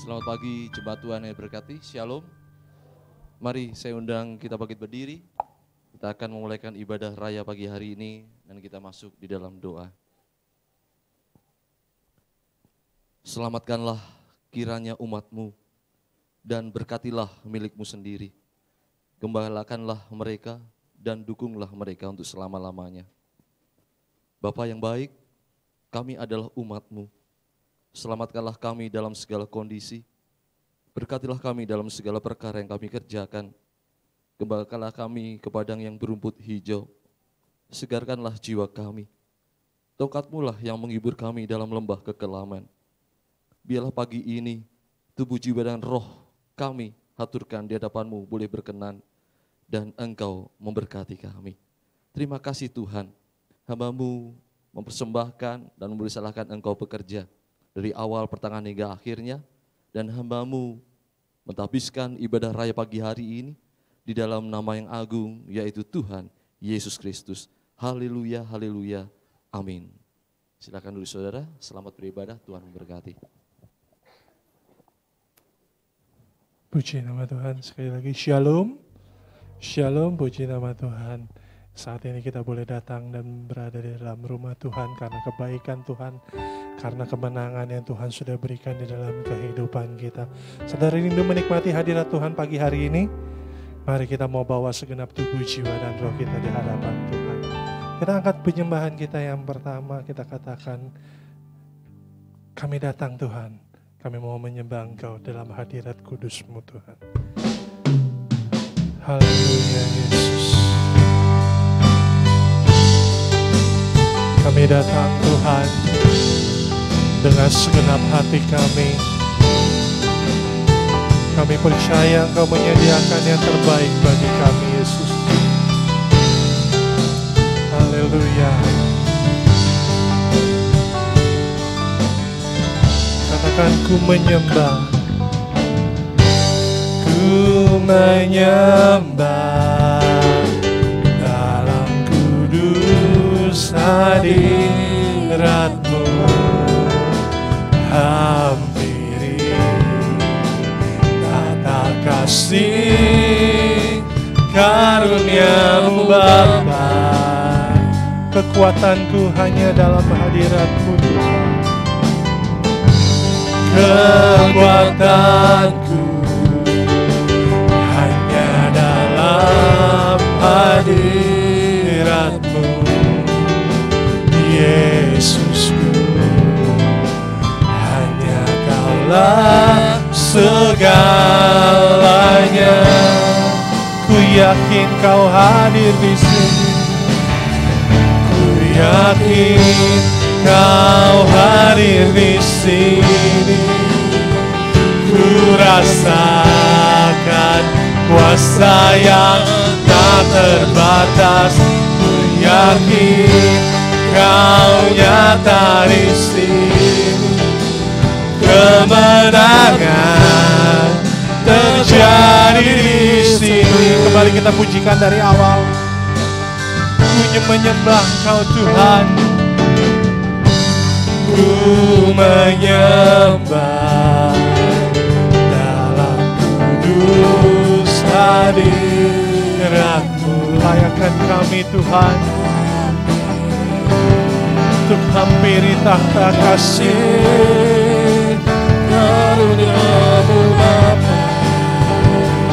Selamat pagi, jemaat Tuhan yang berkati. Shalom. Mari saya undang kita bangkit berdiri. Kita akan memulaikan ibadah raya pagi hari ini dan kita masuk di dalam doa. Selamatkanlah kiranya umat-Mu dan berkatilah milik-Mu sendiri. Gembalakanlah mereka dan dukunglah mereka untuk selama-lamanya. Bapa yang baik, kami adalah umat-Mu. Selamatkanlah kami dalam segala kondisi. Berkatilah kami dalam segala perkara yang kami kerjakan. Gembalakanlah kami ke padang yang berumput hijau. Segarkanlah jiwa kami. Tongkat-Mu lah yang menghibur kami dalam lembah kekelaman. Biarlah pagi ini tubuh, jiwa dan roh kami haturkan di hadapan-Mu boleh berkenan dan Engkau memberkati kami. Terima kasih Tuhan, hamba-Mu mempersembahkan dan mempersilahkan Engkau bekerja dari awal pertengahan hingga akhirnya, dan hamba-Mu mentahbiskan ibadah raya pagi hari ini di dalam nama yang agung, yaitu Tuhan Yesus Kristus. Haleluya, haleluya, amin. Silakan dulu saudara, selamat beribadah, Tuhan memberkati. Puji nama Tuhan, sekali lagi shalom, shalom, puji nama Tuhan. Saat ini kita boleh datang dan berada di dalam rumah Tuhan karena kebaikan Tuhan, karena kemenangan yang Tuhan sudah berikan di dalam kehidupan kita. Saudara rindu menikmati hadirat Tuhan pagi hari ini? Mari kita mau bawa segenap tubuh, jiwa, dan roh kita di hadapan Tuhan. Kita angkat penyembahan kita yang pertama, kita katakan, kami datang Tuhan, kami mau menyembah Engkau dalam hadirat kudus-Mu Tuhan. Haleluya Yesus. Kami datang Tuhan dengan segenap hati kami. Kami percaya Engkau menyediakan yang terbaik bagi kami Yesus. Haleluya. Katakan ku menyembah. Ku menyembah dalam kudus hadirat-Mu. Hampiri tata kasih karunia-Mu Bapa. Kekuatanku hanya dalam hadirat-Mu Tuhan. Kekuatanku hanya dalam hadirat-Mu Yesusku. Hanya Kaulah segalanya. Ku yakin Kau hadir di sini. Ku yakin Kau hadir di sini. Ku rasakan kuasa yang tak terbatas. Ku yakin Kau nyata di sini. Kemenangan terjadi di sini. Kembali kita pujikan dari awal. Ku menyembah Kau Tuhan. Ku menyembah dalam kudus hadirat-Mu. Layakkan kami Tuhan untuk hampiri tahta kasih karunia-Mu Bapa.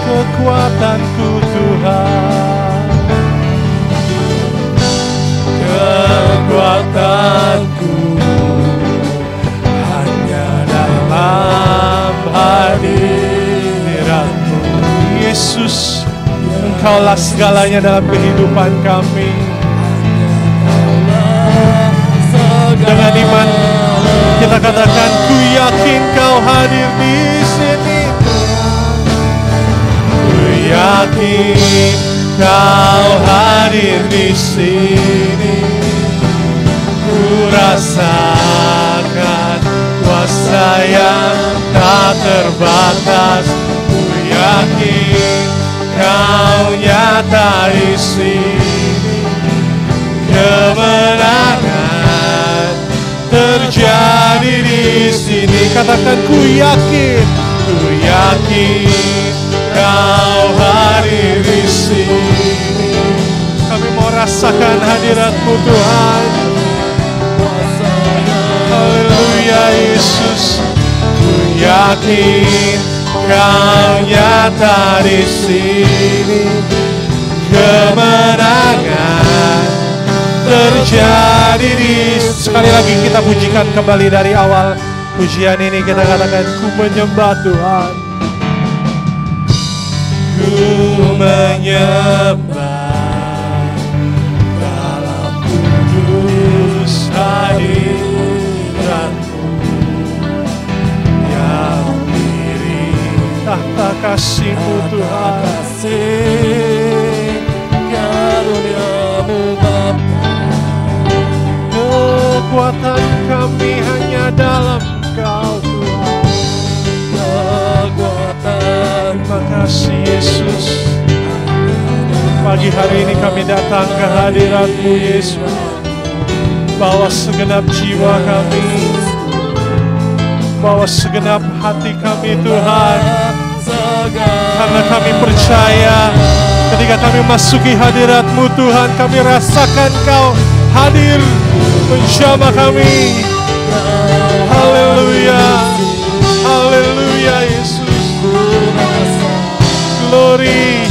Kekuatanku Tuhan, kekuatanku hanya dalam hadirat-Mu Yesus. Engkaulah segalanya dalam kehidupan kami. Dengan iman kita katakan, ku yakin Kau hadir di sini. Ku yakin Kau hadir di sini. Ku rasakan kuasa yang tak terbatas. Ku yakin Kau nyata di sini. Kemenangan terjadi di sini. Katakan, ku yakin yakin Kau nyata di sini, kemenangan terjadi di. Sekali lagi kita pujikan kembali dari awal pujian ini, kita katakan ku menyembah Tuhan, ku menyembah dalam kudus hadirat-Mu yang diri tahta kasih-Mu Tuhan, kasih karunia-Mu Bapa. Kekuatan kami hanya dalam Kau Tuhan. Kekuatan. Terima kasih Yesus. Pagi hari ini kami datang ke hadirat-Mu Yesus. Bawa segenap jiwa kami, bawa segenap hati kami Tuhan. Karena kami percaya ketika kami masuki hadirat-Mu Tuhan, kami rasakan Kau hadir menjamah kami. Haleluya, haleluya Yesus. Glory.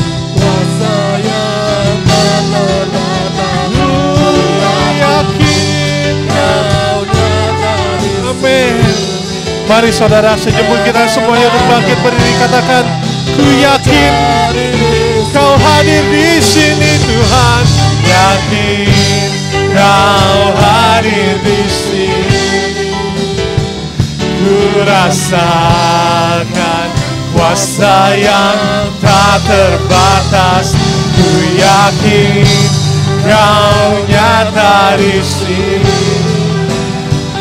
Amin. Mari saudara, sejemput kita semuanya untuk bangkit berdiri, katakan, ku yakin Kau hadir di sini Tuhan. Yakin Kau hadir di sini, ku rasakan kuasa yang tak terbatas. Ku yakin Kau nyata di sini,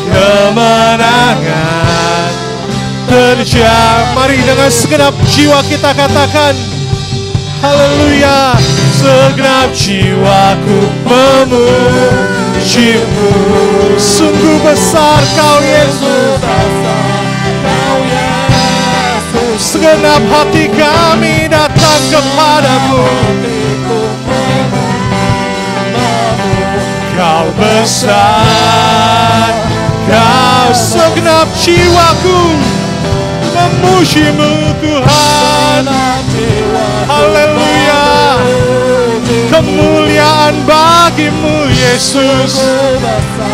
kemenangan terjadi. Mari dengan segenap jiwa kita katakan, haleluya. Segenap jiwaku memuji-Mu. Sungguh besar Kau Yesus. Segenap hati kami datang kepadamu. Kau besar, Kau segenap jiwaku memuji-Mu Tuhan. Haleluya. Kemuliaan bagi-Mu Yesus.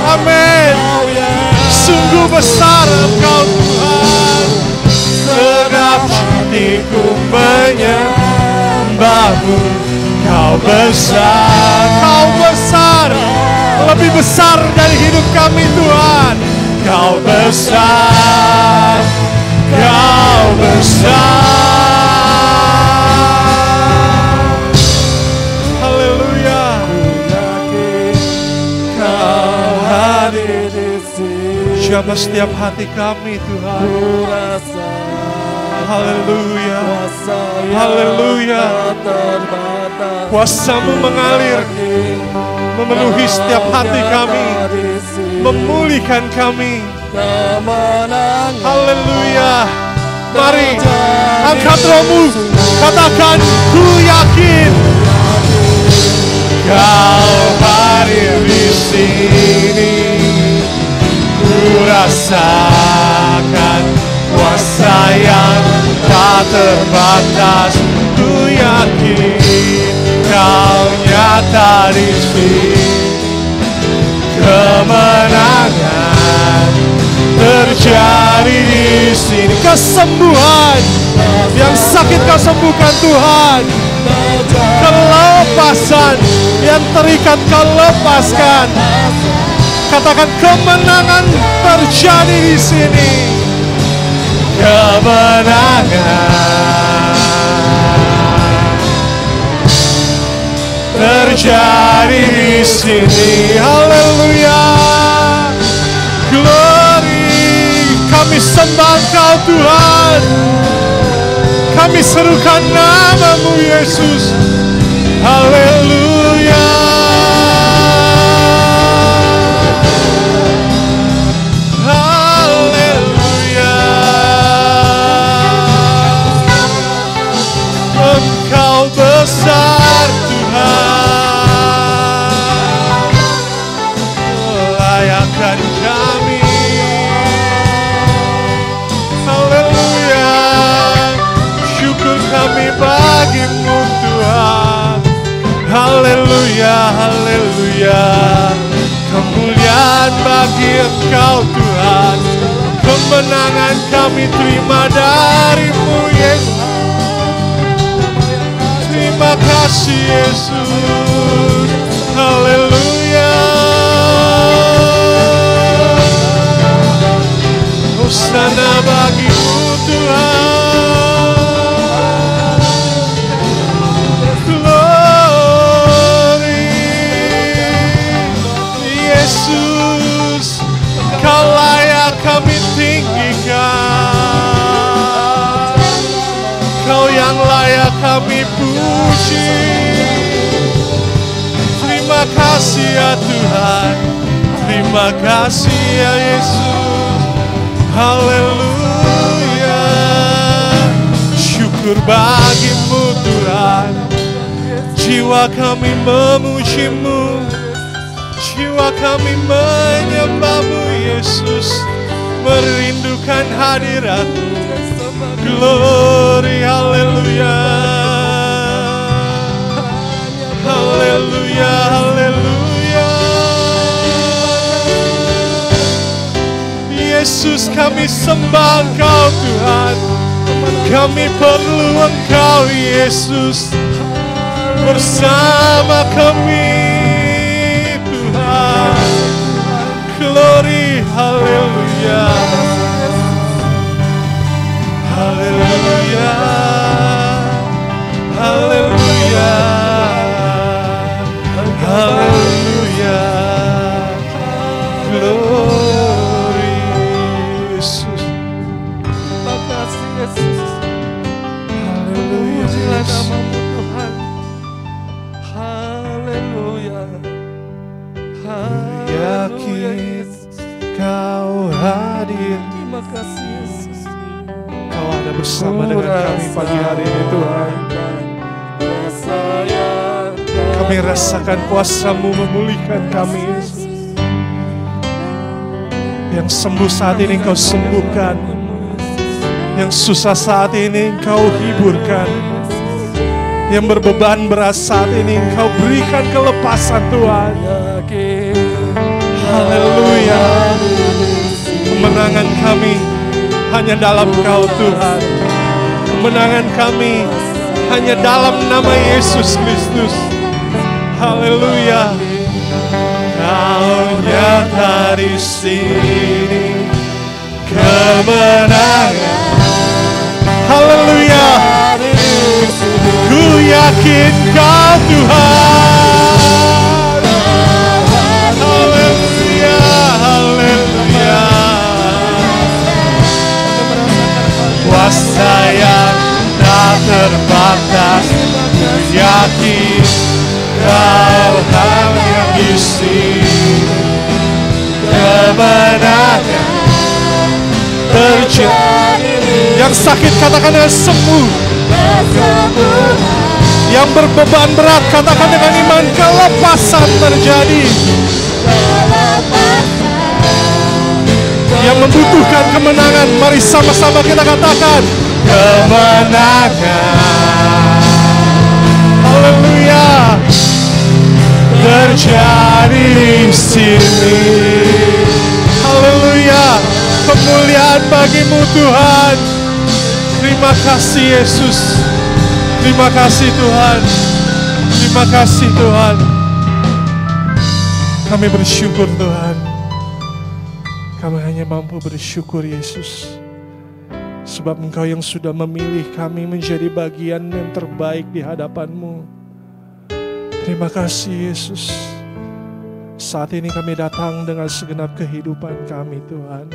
Amin. Sungguh besar Engkau Tuhan. Segenap hatiku menyembah-Mu. Kau besar, Kau besar, lebih besar dari hidup kami Tuhan. Kau besar, Kau besar. Haleluya. Kau hadir di sini. Jamah setiap hati kami Tuhan. Haleluya. Haleluya. Kuasa-Mu mengalir, memenuhi setiap hati kami, memulihkan kami. Haleluya. Mari angkat rohmu, katakan, ku yakin Kau hadir di sini, ku rasakan kuasa yang tak terbatas. Ku yakin Kau nyata di sini, kemenangan terjadi di sini. Kesembuhan yang sakit Kau sembuhkan Tuhan. Kelepasan yang terikat Kau lepaskan. Katakan, kemenangan terjadi di sini. Kemenangan terjadi di sini. Haleluya. Glory. Kami sembah Kau Tuhan. Kami serukan nama-Mu Yesus. Haleluya. Haleluya. Engkau besar Tuhan. Layakkan kami. Haleluya. Haleluya. Kemuliaan bagi Engkau Tuhan. Kemenangan kami terima dari-Mu Yesus. Terima kasih Yesus. Haleluya. Hosana bagi-Mu Tuhan. Glory Yesus, Kau layak kami tinggikan. Kau yang layak kami puji. Terima kasih ya Tuhan. Terima kasih ya Yesus. Haleluya. Syukur bagi-Mu Tuhan. Jiwa kami memuji-Mu. Jiwa kami menyembah-Mu Yesus. Merindukan hadirat-Mu. Glory, haleluya. Haleluya, haleluya. Yesus, kami sembah Engkau Tuhan. Kami perlu Engkau Yesus. Bersama kami Tuhan. Glory, haleluya. Haleluya. Haleluya. Haleluya. Glory Yesus. Terima kasih Yesus. Haleluya. Pujilah nama-Mu Tuhan. Haleluya. Haleluya Yakin Yesus. Kau hadir. Terima kasih Yesus. Kau ada bersama dengan kami pagi hari ini Tuhan. Kami rasakan kuasa-Mu memulihkan kami Yesus. Yang sembuh saat ini Engkau sembuhkan. Yang susah saat ini Engkau hiburkan. Yang berbeban berat saat ini Engkau berikan kelepasan Tuhan. Haleluya. Kemenangan kami hanya dalam Kau Tuhan. Kemenangan kami hanya dalam nama Yesus Kristus. Haleluya. Kau nyata di sini. Kemenangan. Haleluya. Ku yakin Kau Tuhan. Haleluya. Haleluya. Kuasa yang tak terbatas. Ku yakin Kau hanya di sini. Kemenangan terjadi. Yang sakit katakan dengan sembuh. Yang berbeban berat katakan dengan iman, kelepasan terjadi. Yang membutuhkan kemenangan, mari sama-sama kita katakan kemenangan. Haleluya. Terjadi di sini. Haleluya. Kemuliaan bagi-Mu Tuhan. Terima kasih Yesus. Terima kasih Tuhan. Terima kasih Tuhan. Kami bersyukur Tuhan. Kami hanya mampu bersyukur Yesus. Sebab Engkau yang sudah memilih kami menjadi bagian yang terbaik di hadapan-Mu. Terima kasih Yesus. Saat ini kami datang dengan segenap kehidupan kami Tuhan.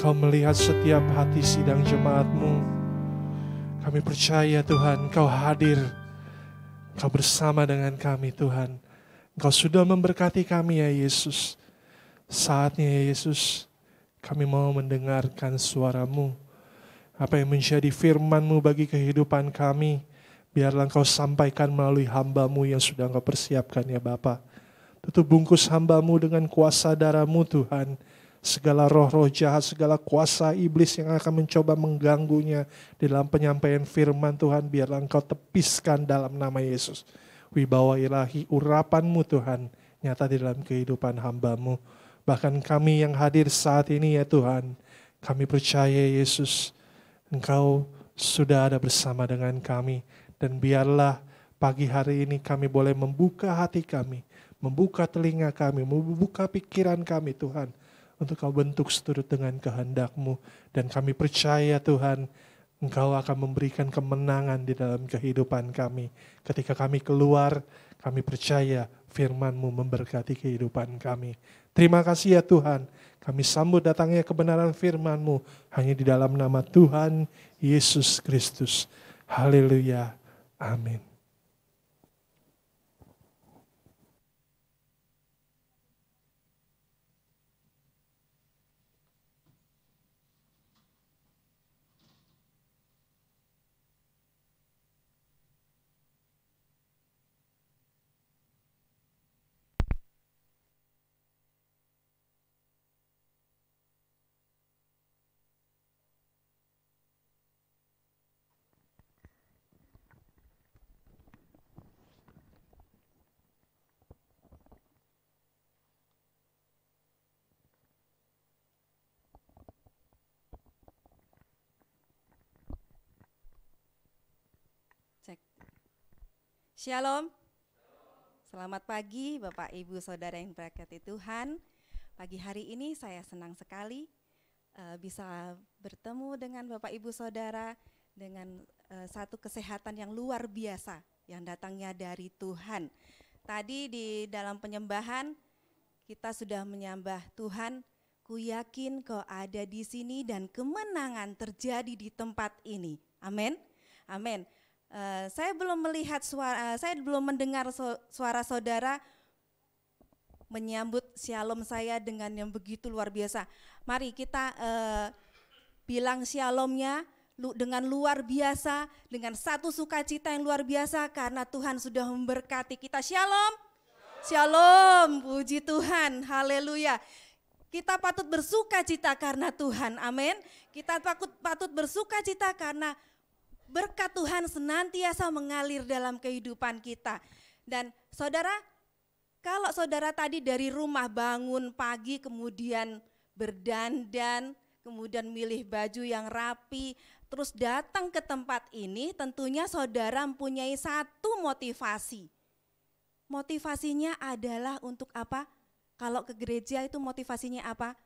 Kau melihat setiap hati sidang jemaat-Mu. Kami percaya Tuhan, Kau hadir. Kau bersama dengan kami Tuhan. Engkau sudah memberkati kami ya Yesus. Saatnya ya Yesus, kami mau mendengarkan suara-Mu. Apa yang menjadi firman-Mu bagi kehidupan kami, biarlah Engkau sampaikan melalui hamba-Mu yang sudah Engkau persiapkan ya Bapa. Tutup bungkus hamba-Mu dengan kuasa darah-Mu Tuhan. Segala roh-roh jahat, segala kuasa iblis yang akan mencoba mengganggunya di dalam penyampaian firman Tuhan, biarlah Engkau tepiskan dalam nama Yesus. wibawa ilahi, urapan-Mu Tuhan, nyata di dalam kehidupan hamba-Mu. Bahkan kami yang hadir saat ini ya Tuhan, kami percaya Yesus, Engkau sudah ada bersama dengan kami. Dan biarlah pagi hari ini kami boleh membuka hati kami, membuka telinga kami, membuka pikiran kami Tuhan, untuk Kau bentuk seturut dengan kehendak-Mu. Dan kami percaya Tuhan, Engkau akan memberikan kemenangan di dalam kehidupan kami. Ketika kami keluar, kami percaya firman-Mu memberkati kehidupan kami. Terima kasih ya Tuhan, kami sambut datangnya kebenaran firman-Mu hanya di dalam nama Tuhan Yesus Kristus. Haleluya. Amin. Cek. Shalom. Selamat pagi Bapak Ibu Saudara yang berkati Tuhan. Pagi hari ini saya senang sekali bisa bertemu dengan Bapak Ibu Saudara dengan satu kesehatan yang luar biasa yang datangnya dari Tuhan. Tadi di dalam penyembahan kita sudah menyembah Tuhan, ku yakin Kau ada di sini dan kemenangan terjadi di tempat ini. Amin. Amin. Saya belum melihat suara, saya belum mendengar suara saudara menyambut shalom saya dengan yang begitu luar biasa. Mari kita bilang shalomnya dengan luar biasa, dengan satu sukacita yang luar biasa karena Tuhan sudah memberkati kita. Shalom, shalom, puji Tuhan, haleluya. Kita patut bersukacita karena Tuhan, amin. Kita patut bersukacita karena berkat Tuhan senantiasa mengalir dalam kehidupan kita. Dan saudara, kalau saudara tadi dari rumah bangun pagi kemudian berdandan, kemudian milih baju yang rapi, terus datang ke tempat ini, tentunya saudara mempunyai satu motivasi. Motivasinya adalah untuk apa? Kalau ke gereja itu motivasinya apa?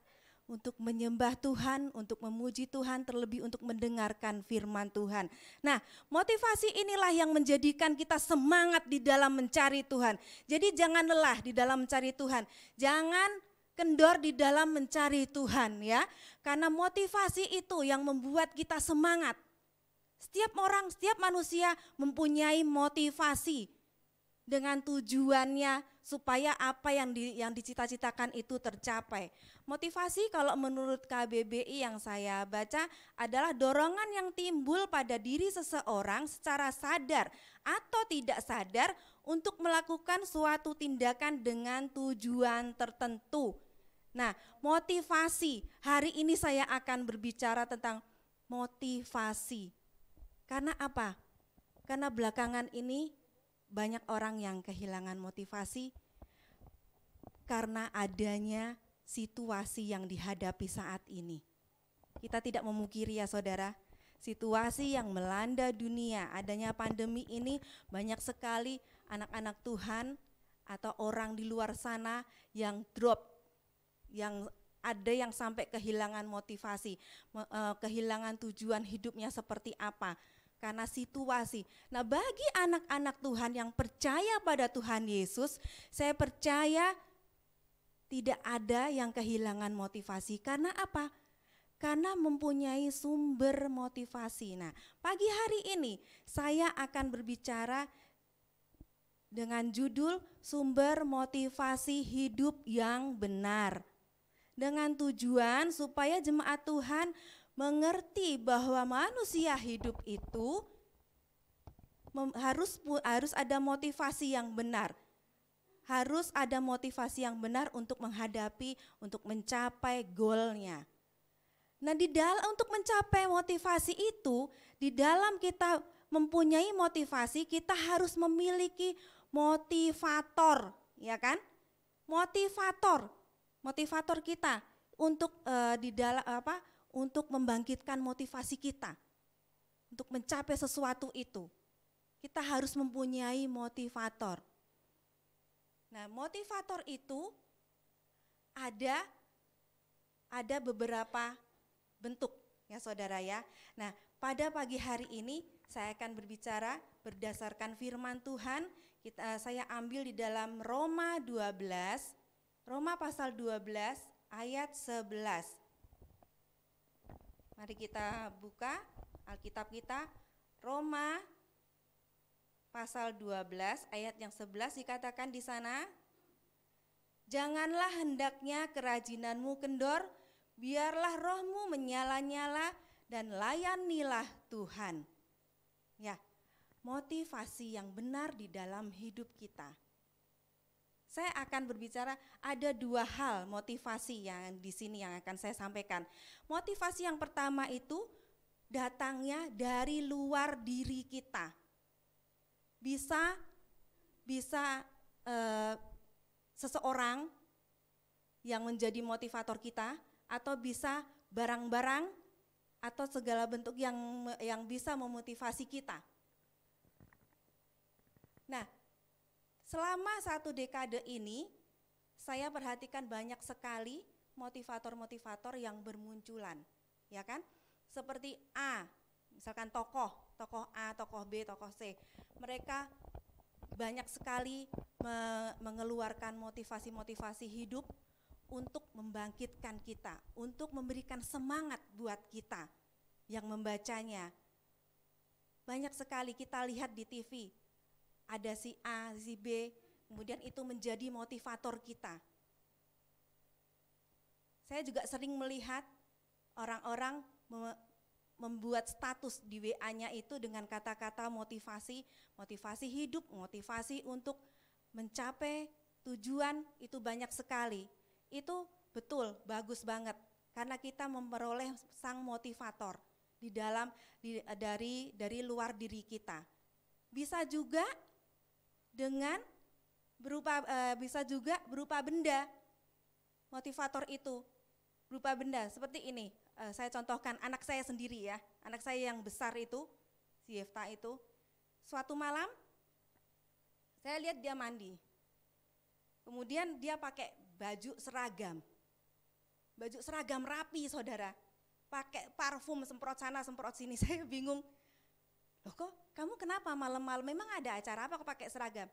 Untuk menyembah Tuhan, untuk memuji Tuhan, terlebih untuk mendengarkan firman Tuhan. Nah, motivasi inilah yang menjadikan kita semangat di dalam mencari Tuhan. Jadi jangan lelah di dalam mencari Tuhan. Jangan kendor di dalam mencari Tuhan ya. Karena motivasi itu yang membuat kita semangat. Setiap orang, setiap manusia mempunyai motivasi dengan tujuannya supaya apa yang dicita-citakan itu tercapai. Motivasi kalau menurut KBBI yang saya baca adalah dorongan yang timbul pada diri seseorang secara sadar atau tidak sadar untuk melakukan suatu tindakan dengan tujuan tertentu. Nah, motivasi, hari ini saya akan berbicara tentang motivasi. Karena apa? Karena belakangan ini banyak orang yang kehilangan motivasi karena adanya situasi yang dihadapi saat ini. Kita tidak memungkiri ya saudara, situasi yang melanda dunia, adanya pandemi ini banyak sekali anak-anak Tuhan atau orang di luar sana yang drop, yang ada yang sampai kehilangan motivasi, kehilangan tujuan hidupnya seperti apa. Karena situasi. Nah, bagi anak-anak Tuhan yang percaya pada Tuhan Yesus, saya percaya tidak ada yang kehilangan motivasi. Karena apa? Karena mempunyai sumber motivasi. Nah, pagi hari ini saya akan berbicara dengan judul sumber motivasi hidup yang benar. Dengan tujuan supaya jemaat Tuhan mengerti bahwa manusia hidup itu harus ada motivasi yang benar. Harus ada motivasi yang benar untuk menghadapi, untuk mencapai goalnya. Nah, untuk mencapai motivasi itu, di dalam kita mempunyai motivasi, kita harus memiliki motivator, ya kan? Motivator kita untuk di dalam untuk membangkitkan motivasi kita untuk mencapai sesuatu itu. Kita harus mempunyai motivator. Nah, motivator itu ada beberapa bentuk ya saudara ya. Nah, pada pagi hari ini saya akan berbicara berdasarkan firman Tuhan. Saya ambil di dalam Roma pasal 12 ayat 11. Mari kita buka Alkitab kita, Roma pasal 12 ayat yang 11 dikatakan di sana, janganlah hendaknya kerajinanmu kendor, biarlah rohmu menyala-nyala dan layanilah Tuhan. Ya, motivasi yang benar di dalam hidup kita. Saya akan berbicara ada dua hal motivasi yang di sini yang akan saya sampaikan. Motivasi yang pertama itu datangnya dari luar diri kita. Bisa seseorang yang menjadi motivator kita, atau bisa barang-barang atau segala bentuk yang bisa memotivasi kita. Nah, selama 1 dekade ini saya perhatikan banyak sekali motivator-motivator yang bermunculan, ya kan? Seperti misalkan tokoh A, tokoh B, tokoh C. Mereka banyak sekali mengeluarkan motivasi-motivasi hidup untuk membangkitkan kita, untuk memberikan semangat buat kita yang membacanya. Banyak sekali kita lihat di TV, ada si A, si B, kemudian itu menjadi motivator kita. Saya juga sering melihat orang-orang membuat status di WA-nya itu dengan kata-kata motivasi hidup, motivasi untuk mencapai tujuan, itu banyak sekali. Itu betul, bagus banget, karena kita memperoleh sang motivator dari luar diri kita. Bisa juga berupa benda. Motivator itu berupa benda seperti ini. Saya contohkan anak saya sendiri ya, anak saya yang besar itu, si Yefta itu, suatu malam saya lihat dia mandi, kemudian dia pakai baju seragam rapi saudara, pakai parfum semprot sana semprot sini. Saya bingung, loh kok kamu kenapa malam-malam, memang ada acara apa kok pakai seragam?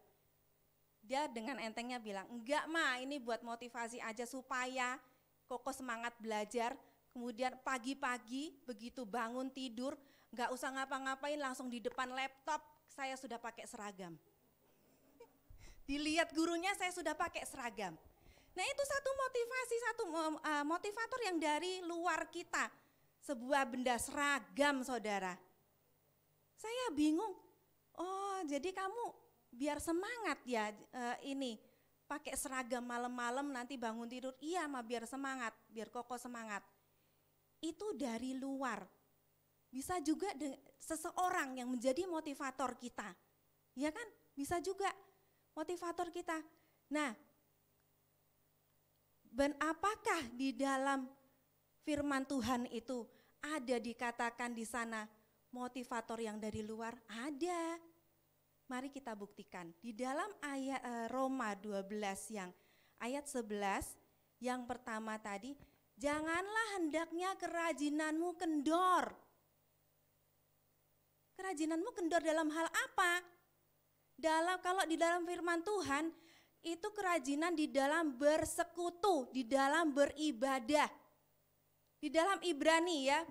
Dia dengan entengnya bilang, enggak Ma, ini buat motivasi aja supaya Koko semangat belajar. Kemudian pagi-pagi begitu bangun tidur, nggak usah ngapa-ngapain, langsung di depan laptop saya sudah pakai seragam. Dilihat gurunya saya sudah pakai seragam. Nah itu satu motivator yang dari luar kita, sebuah benda seragam saudara. Saya bingung, oh jadi kamu biar semangat ya ini pakai seragam malam-malam nanti bangun tidur, iya Ma biar semangat, biar Koko semangat. Itu dari luar. Bisa juga seseorang yang menjadi motivator kita, ya kan? Bisa juga motivator kita. Nah, dan apakah di dalam firman Tuhan itu ada dikatakan di sana motivator yang dari luar? Ada. Mari kita buktikan. Di dalam ayat Roma 12 yang ayat 11 yang pertama tadi, janganlah hendaknya kerajinanmu kendor. Kerajinanmu kendor dalam hal apa? Kalau di dalam firman Tuhan itu kerajinan di dalam bersekutu, di dalam beribadah. Di dalam Ibrani ya,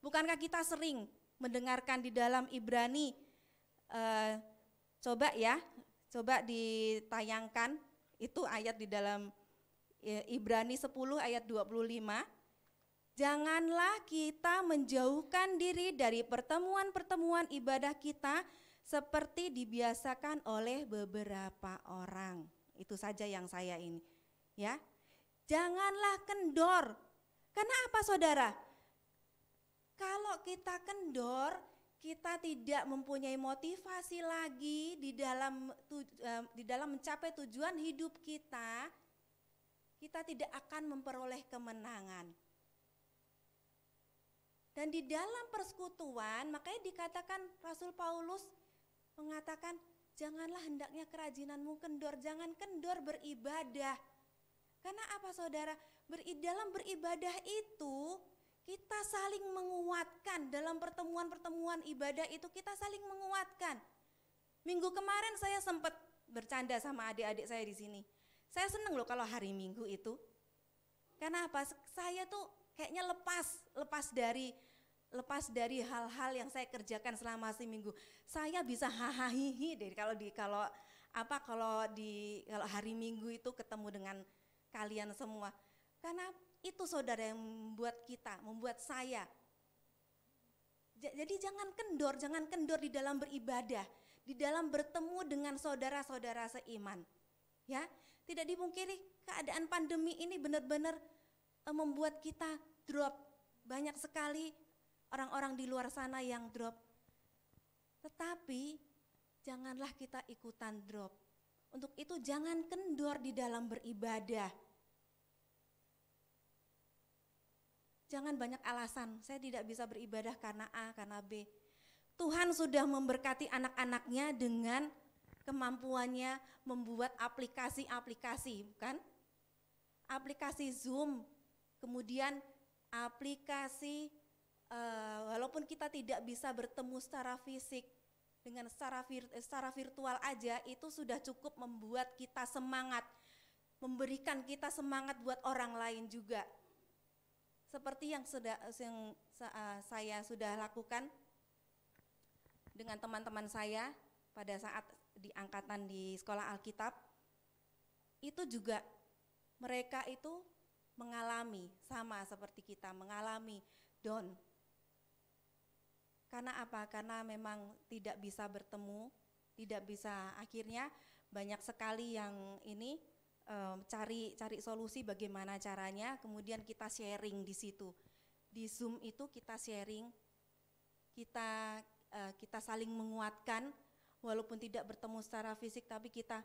bukankah kita sering mendengarkan di dalam Ibrani, coba ditayangkan itu ayat di dalam Ibrani 10 ayat 25. Janganlah kita menjauhkan diri dari pertemuan-pertemuan ibadah kita seperti dibiasakan oleh beberapa orang. Itu saja yang saya ini, ya. Janganlah kendor. Karena apa saudara? Kalau kita kendor, kita tidak mempunyai motivasi lagi di dalam mencapai tujuan hidup kita, kita tidak akan memperoleh kemenangan. Dan di dalam persekutuan, makanya dikatakan Rasul Paulus mengatakan, janganlah hendaknya kerajinanmu kendor, jangan kendor beribadah. Karena apa saudara? Dalam beribadah itu kita saling menguatkan. Dalam pertemuan-pertemuan ibadah itu kita saling menguatkan. Minggu kemarin saya sempat bercanda sama adik-adik saya di sini. Saya senang loh kalau hari Minggu itu. Karena apa? Saya tuh kayaknya lepas dari hal-hal yang saya kerjakan selama seminggu. Saya bisa hahaha deh kalau hari Minggu itu ketemu dengan kalian semua. Karena itu saudara yang membuat saya. Jadi jangan kendor di dalam beribadah, di dalam bertemu dengan saudara-saudara seiman. Ya, tidak dipungkiri keadaan pandemi ini benar-benar membuat kita drop. Banyak sekali orang-orang di luar sana yang drop. Tetapi janganlah kita ikutan drop. Untuk itu jangan kendor di dalam beribadah. Jangan banyak alasan, saya tidak bisa beribadah karena A, karena B. Tuhan sudah memberkati anak-anaknya dengan kemampuannya membuat aplikasi-aplikasi, bukan? Aplikasi Zoom, kemudian aplikasi walaupun kita tidak bisa bertemu secara fisik, dengan secara virtual aja itu sudah cukup membuat kita semangat, memberikan kita semangat buat orang lain juga. Seperti yang saya sudah lakukan dengan teman-teman saya pada saat di angkatan di sekolah Alkitab, itu juga mereka itu mengalami sama seperti kita, mengalami down. Karena apa? Karena memang tidak bisa bertemu, tidak bisa, akhirnya banyak sekali yang ini cari solusi bagaimana caranya, kemudian kita sharing di situ. Di Zoom itu kita sharing, kita saling menguatkan, walaupun tidak bertemu secara fisik, tapi kita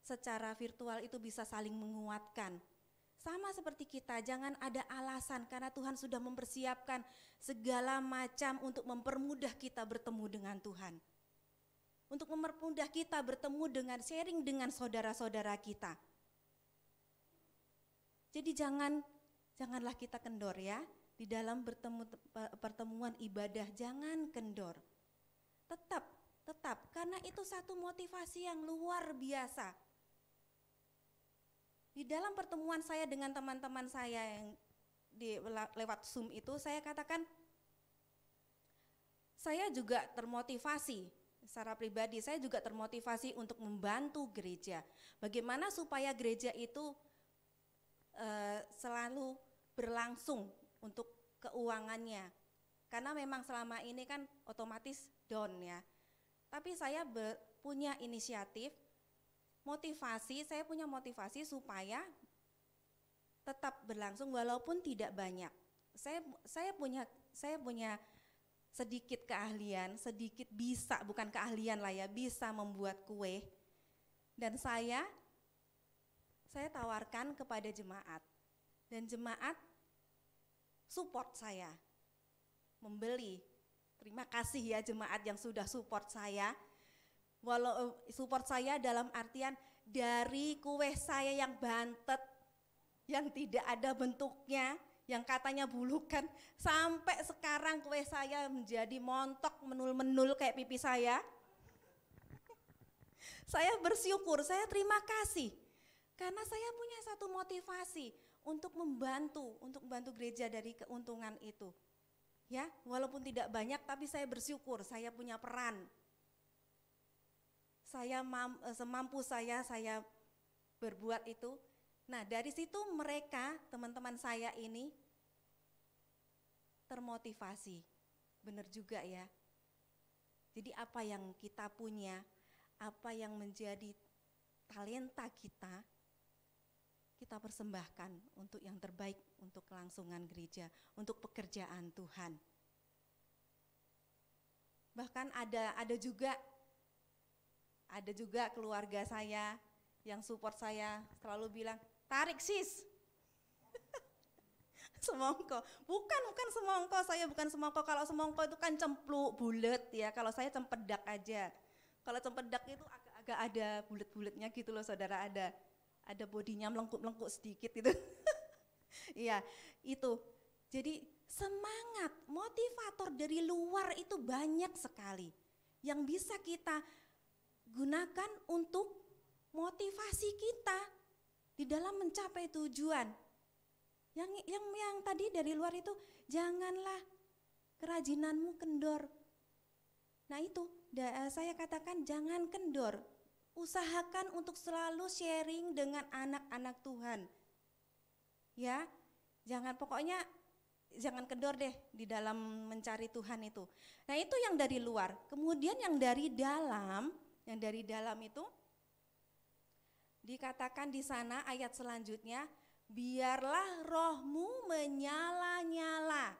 secara virtual itu bisa saling menguatkan. Sama seperti kita, jangan ada alasan karena Tuhan sudah mempersiapkan segala macam untuk mempermudah kita bertemu dengan Tuhan. Untuk mempermudah kita bertemu dengan sharing dengan saudara-saudara kita. Jadi janganlah kita kendor ya, di dalam pertemuan ibadah jangan kendor. Tetap, karena itu satu motivasi yang luar biasa. Di dalam pertemuan saya dengan teman-teman saya yang lewat Zoom itu, saya katakan, saya juga termotivasi. Secara pribadi saya juga termotivasi untuk membantu gereja. Bagaimana supaya gereja itu selalu berlangsung untuk keuangannya. Karena memang selama ini kan otomatis down ya. Tapi saya punya inisiatif, saya punya motivasi supaya tetap berlangsung walaupun tidak banyak. Saya punya sedikit keahlian, sedikit bisa, bukan keahlian lah ya, bisa membuat kue. Dan saya tawarkan kepada jemaat. Dan jemaat support saya, membeli. Terima kasih ya jemaat yang sudah support saya. Walau support saya dalam artian dari kue saya yang bantet, yang tidak ada bentuknya, yang katanya bulukan, sampai sekarang kue saya menjadi montok, menul-menul kayak pipi saya. Saya bersyukur, saya terima kasih. Karena saya punya satu motivasi untuk membantu gereja dari keuntungan itu. Ya, walaupun tidak banyak tapi saya bersyukur, saya punya peran. Saya semampu saya berbuat itu. Nah, dari situ mereka, teman-teman saya ini termotivasi. Benar juga ya. Jadi apa yang kita punya, apa yang menjadi talenta kita persembahkan untuk yang terbaik, untuk kelangsungan gereja, untuk pekerjaan Tuhan. Bahkan ada juga keluarga saya yang support saya selalu bilang, tarik sis. Semongko, bukan semongko, saya bukan semongko. Kalau semongko itu kan cempluk, bulat ya, kalau saya cempedak aja. Kalau cempedak itu agak ada bulat-bulatnya gitu loh saudara, ada bodinya melengkuk-melengkuk sedikit gitu. Iya, itu. Jadi semangat, motivator dari luar itu banyak sekali yang bisa kita gunakan untuk motivasi kita di dalam mencapai tujuan. Yang tadi dari luar itu, janganlah kerajinanmu kendor. Nah itu, saya katakan jangan kendor. Usahakan untuk selalu sharing dengan anak-anak Tuhan. Ya, pokoknya jangan kendor deh di dalam mencari Tuhan itu. Nah itu yang dari luar. Kemudian yang dari dalam itu dikatakan di sana ayat selanjutnya, biarlah rohmu menyala-nyala.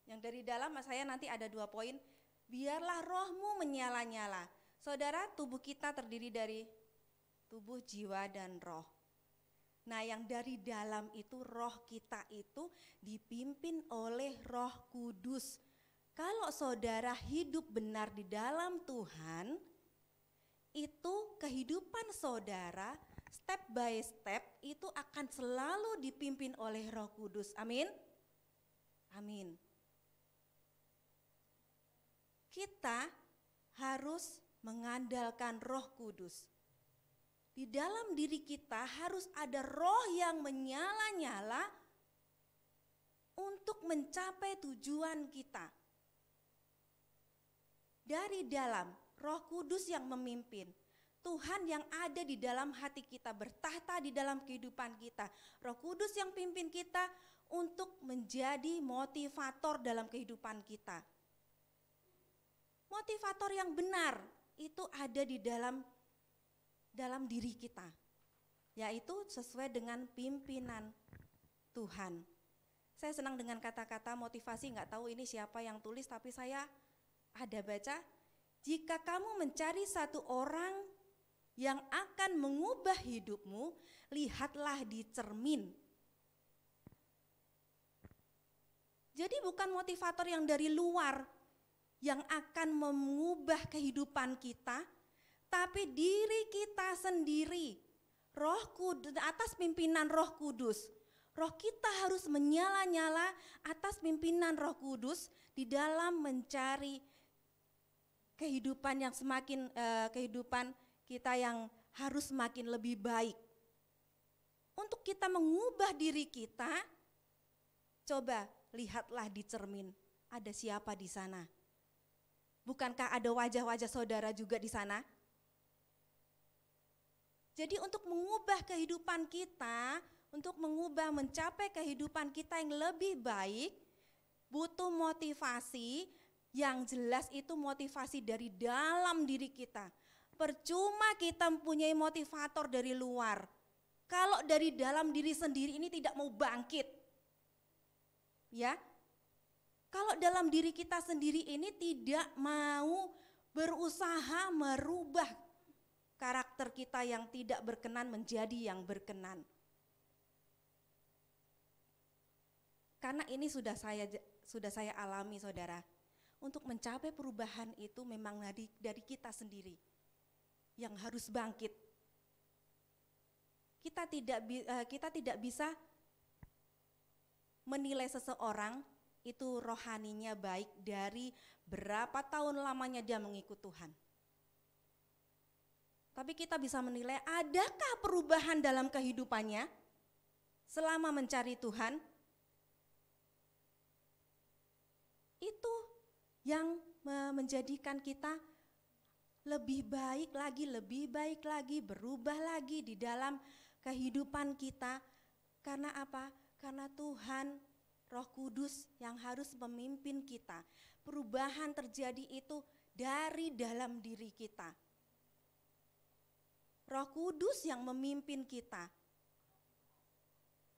Yang dari dalam saya nanti ada 2 poin, biarlah rohmu menyala-nyala. Saudara, tubuh kita terdiri dari tubuh, jiwa, dan roh. Nah yang dari dalam itu, roh kita itu dipimpin oleh Roh Kudus. Kalau saudara hidup benar di dalam Tuhan, itu kehidupan saudara step by step itu akan selalu dipimpin oleh Roh Kudus. Amin. Amin. Kita harus mengandalkan Roh Kudus. Di dalam diri kita harus ada roh yang menyala-nyala untuk mencapai tujuan kita. Dari dalam, Roh Kudus yang memimpin. Tuhan yang ada di dalam hati kita, bertahta di dalam kehidupan kita. Roh Kudus yang pimpin kita untuk menjadi motivator dalam kehidupan kita. Motivator yang benar itu ada di dalam diri kita, yaitu sesuai dengan pimpinan Tuhan. Saya senang dengan kata-kata motivasi, nggak tahu ini siapa yang tulis, tapi saya ada baca, jika kamu mencari satu orang yang akan mengubah hidupmu, lihatlah di cermin. Jadi bukan motivator yang dari luar yang akan mengubah kehidupan kita, tapi diri kita sendiri. Roh Kudus, atas pimpinan Roh Kudus. Roh kita harus menyala-nyala atas pimpinan Roh Kudus di dalam mencari kehidupan yang kehidupan kita yang harus semakin lebih baik. Untuk kita mengubah diri kita, coba lihatlah di cermin, ada siapa di sana? Bukankah ada wajah-wajah saudara juga di sana? Jadi untuk mengubah kehidupan kita, untuk mencapai kehidupan kita yang lebih baik, butuh motivasi yang jelas, itu motivasi dari dalam diri kita. Percuma kita mempunyai motivator dari luar, kalau dari dalam diri sendiri ini tidak mau bangkit. Ya, kalau dalam diri kita sendiri ini tidak mau berusaha merubah karakter kita yang tidak berkenan menjadi yang berkenan. Karena ini sudah saya alami saudara. Untuk mencapai perubahan itu memang dari kita sendiri yang harus bangkit. Kita tidak bisa menilai seseorang itu rohaninya baik dari berapa tahun lamanya dia mengikut Tuhan. Tapi kita bisa menilai adakah perubahan dalam kehidupannya selama mencari Tuhan. Itu yang menjadikan kita lebih baik lagi, berubah lagi di dalam kehidupan kita. Karena apa? Karena Tuhan, Roh Kudus yang harus memimpin kita. Perubahan terjadi itu dari dalam diri kita. Roh Kudus yang memimpin kita.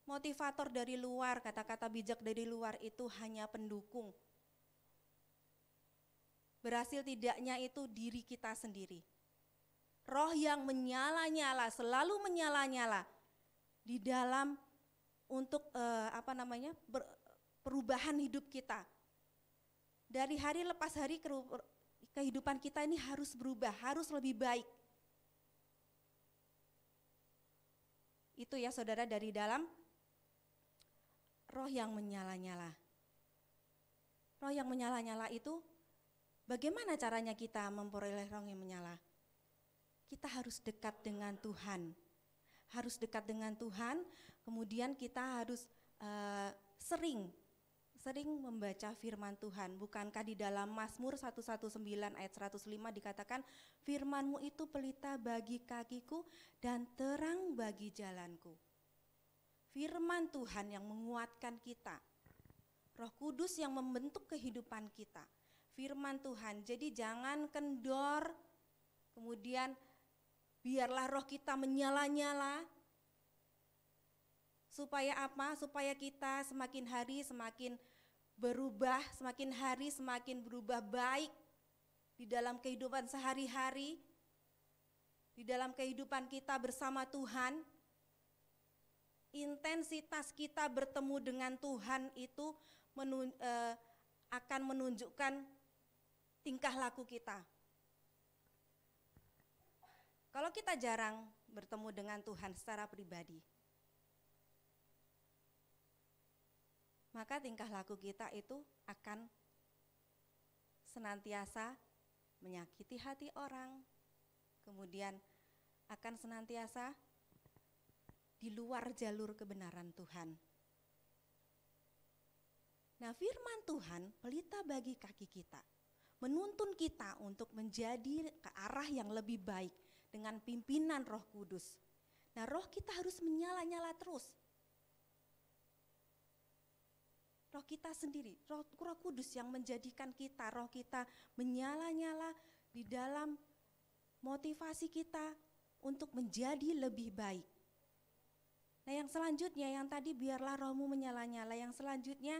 Motivator dari luar, kata-kata bijak dari luar itu hanya pendukung. berhasil tidaknya itu diri kita sendiri. Roh yang menyala-nyala, selalu menyala-nyala di dalam untuk perubahan hidup kita. Dari hari lepas hari kehidupan kita ini harus berubah, harus lebih baik. Itu ya saudara, dari dalam roh yang menyala-nyala. Roh yang menyala-nyala itu bagaimana caranya kita memperoleh roh yang menyala? Kita harus dekat dengan Tuhan. Harus dekat dengan Tuhan, kemudian kita harus sering membaca firman Tuhan. Bukankah di dalam Mazmur 119 ayat 105 dikatakan, firman-Mu itu pelita bagi kakiku dan terang bagi jalanku. Firman Tuhan yang menguatkan kita. Roh Kudus yang membentuk kehidupan kita. Firman Tuhan, jadi jangan kendor, kemudian biarlah roh kita menyala-nyala. Supaya apa? Supaya kita semakin hari semakin berubah, semakin hari semakin berubah baik di dalam kehidupan sehari-hari, di dalam kehidupan kita bersama Tuhan. Intensitas kita bertemu dengan Tuhan itu akan menunjukkan tingkah laku kita. Kalau kita jarang bertemu dengan Tuhan secara pribadi, maka tingkah laku kita itu akan senantiasa menyakiti hati orang, kemudian akan senantiasa di luar jalur kebenaran Tuhan. Nah, firman Tuhan pelita bagi kaki kita, menuntun kita untuk menjadi ke arah yang lebih baik dengan pimpinan Roh Kudus. Nah, roh kita harus menyala-nyala terus. Roh kita sendiri, roh Kudus yang menjadikan kita, roh kita menyala-nyala di dalam motivasi kita untuk menjadi lebih baik. Nah, yang selanjutnya, yang tadi biarlah rohmu menyala-nyala, yang selanjutnya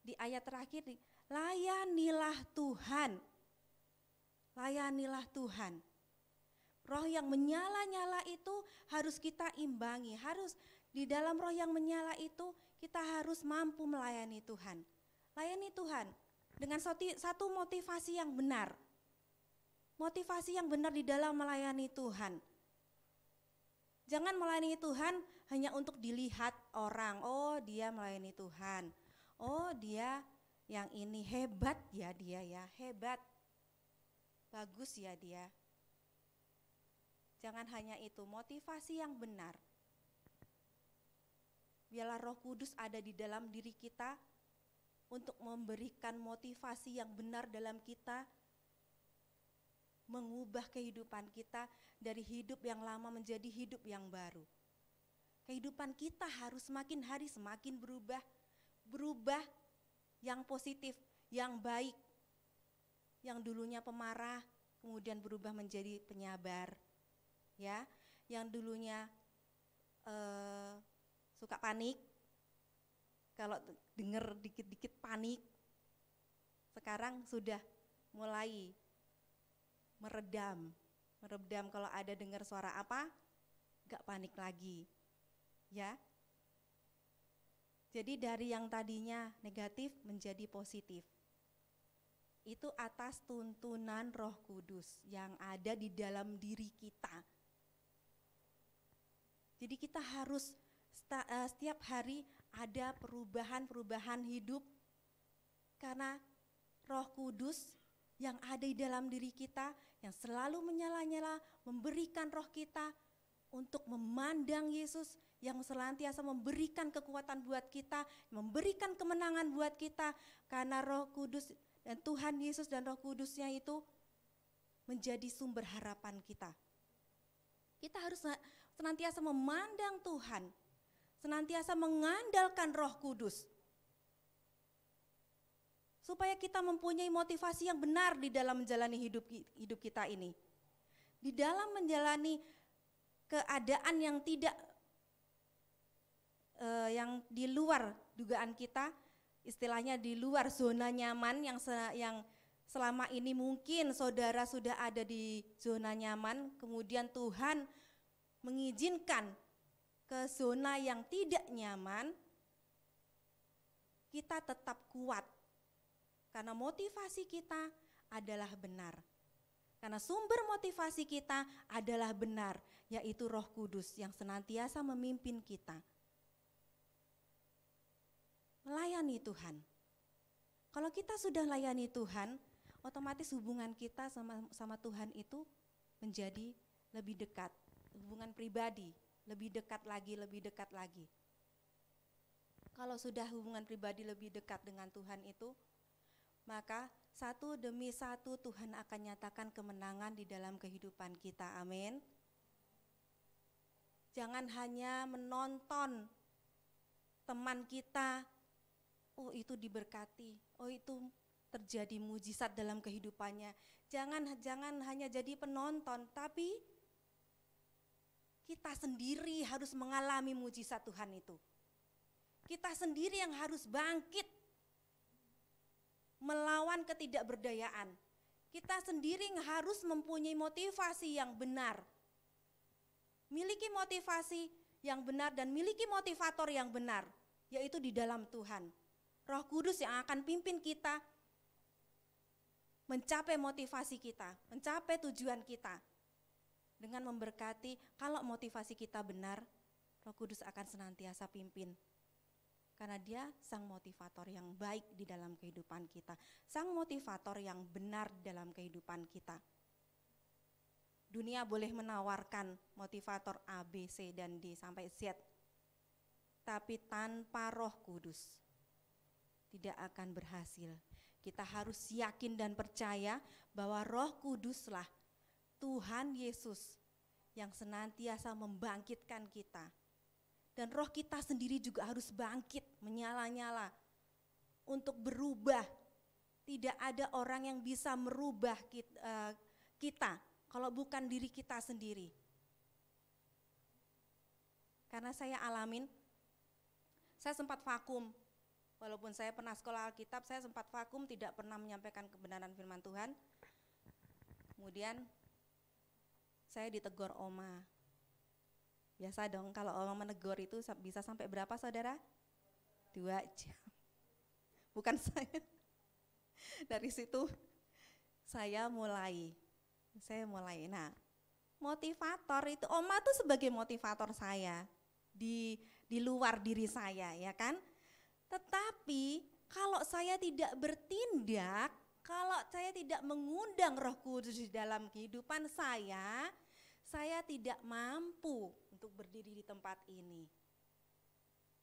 di ayat terakhir, layanilah Tuhan. Layanilah Tuhan. Roh yang menyala-nyala itu harus kita imbangi, harus di dalam roh yang menyala itu kita harus mampu melayani Tuhan. Layani Tuhan dengan satu motivasi yang benar. Motivasi yang benar di dalam melayani Tuhan. Jangan melayani Tuhan hanya untuk dilihat orang, oh dia melayani Tuhan. Oh dia yang ini hebat ya dia ya, hebat. Bagus ya dia. Jangan hanya itu, motivasi yang benar. Biarlah Roh Kudus ada di dalam diri kita untuk memberikan motivasi yang benar dalam kita, mengubah kehidupan kita dari hidup yang lama menjadi hidup yang baru. Kehidupan kita harus semakin hari semakin berubah yang positif, yang baik. Yang dulunya pemarah, kemudian berubah menjadi penyabar. Ya, yang dulunya suka panik, kalau dengar dikit-dikit panik, sekarang sudah mulai meredam kalau ada dengar suara apa, gak panik lagi, ya. Jadi dari yang tadinya negatif menjadi positif, itu atas tuntunan Roh Kudus yang ada di dalam diri kita. Jadi kita harus setiap hari ada perubahan hidup karena Roh Kudus yang ada di dalam diri kita yang selalu menyala-nyala memberikan roh kita untuk memandang Yesus yang senantiasa memberikan kekuatan buat kita, memberikan kemenangan buat kita karena Roh Kudus dan Tuhan Yesus dan Roh Kudusnya itu menjadi sumber harapan kita. Kita harus senantiasa memandang Tuhan, senantiasa mengandalkan Roh Kudus. Supaya kita mempunyai motivasi yang benar di dalam menjalani hidup kita ini. Di dalam menjalani keadaan yang tidak, yang di luar dugaan kita, istilahnya di luar zona nyaman yang selama ini mungkin saudara sudah ada di zona nyaman, kemudian Tuhan mengizinkan ke zona yang tidak nyaman, kita tetap kuat. Karena motivasi kita adalah benar. Karena sumber motivasi kita adalah benar, yaitu Roh Kudus yang senantiasa memimpin kita. Melayani Tuhan. Kalau kita sudah layani Tuhan, otomatis hubungan kita sama Tuhan itu menjadi lebih dekat. Hubungan pribadi, lebih dekat lagi, lebih dekat lagi. Kalau sudah hubungan pribadi lebih dekat dengan Tuhan itu, maka satu demi satu Tuhan akan nyatakan kemenangan di dalam kehidupan kita. Amin. Jangan hanya menonton teman kita, oh itu diberkati, oh itu terjadi mujizat dalam kehidupannya. Jangan hanya jadi penonton, tapi kita sendiri harus mengalami mujizat Tuhan itu. Kita sendiri yang harus bangkit melawan ketidakberdayaan. Kita sendiri yang harus mempunyai motivasi yang benar. Miliki motivasi yang benar dan miliki motivator yang benar, yaitu di dalam Tuhan. Roh Kudus yang akan pimpin kita mencapai motivasi kita, mencapai tujuan kita. Dengan memberkati, kalau motivasi kita benar, Roh Kudus akan senantiasa pimpin. Karena dia sang motivator yang baik di dalam kehidupan kita. Sang motivator yang benar dalam kehidupan kita. Dunia boleh menawarkan motivator A, B, C, dan D sampai Z. Tapi tanpa Roh Kudus tidak akan berhasil. Kita harus yakin dan percaya bahwa Roh Kuduslah Tuhan Yesus yang senantiasa membangkitkan kita. Dan roh kita sendiri juga harus bangkit, menyala-nyala untuk berubah. Tidak ada orang yang bisa merubah kita kalau bukan diri kita sendiri. Karena saya alamin, saya sempat vakum. Walaupun saya pernah sekolah Alkitab, saya sempat vakum, tidak pernah menyampaikan kebenaran firman Tuhan. Kemudian saya ditegur Oma. Biasa dong kalau Oma menegur itu bisa sampai berapa saudara? 2 jam. Bukan saya. Dari situ saya mulai. Nah, motivator itu, Oma tuh sebagai motivator saya di luar diri saya, ya kan? Tetapi kalau saya tidak bertindak, kalau saya tidak mengundang Roh Kudus di dalam kehidupan saya tidak mampu untuk berdiri di tempat ini.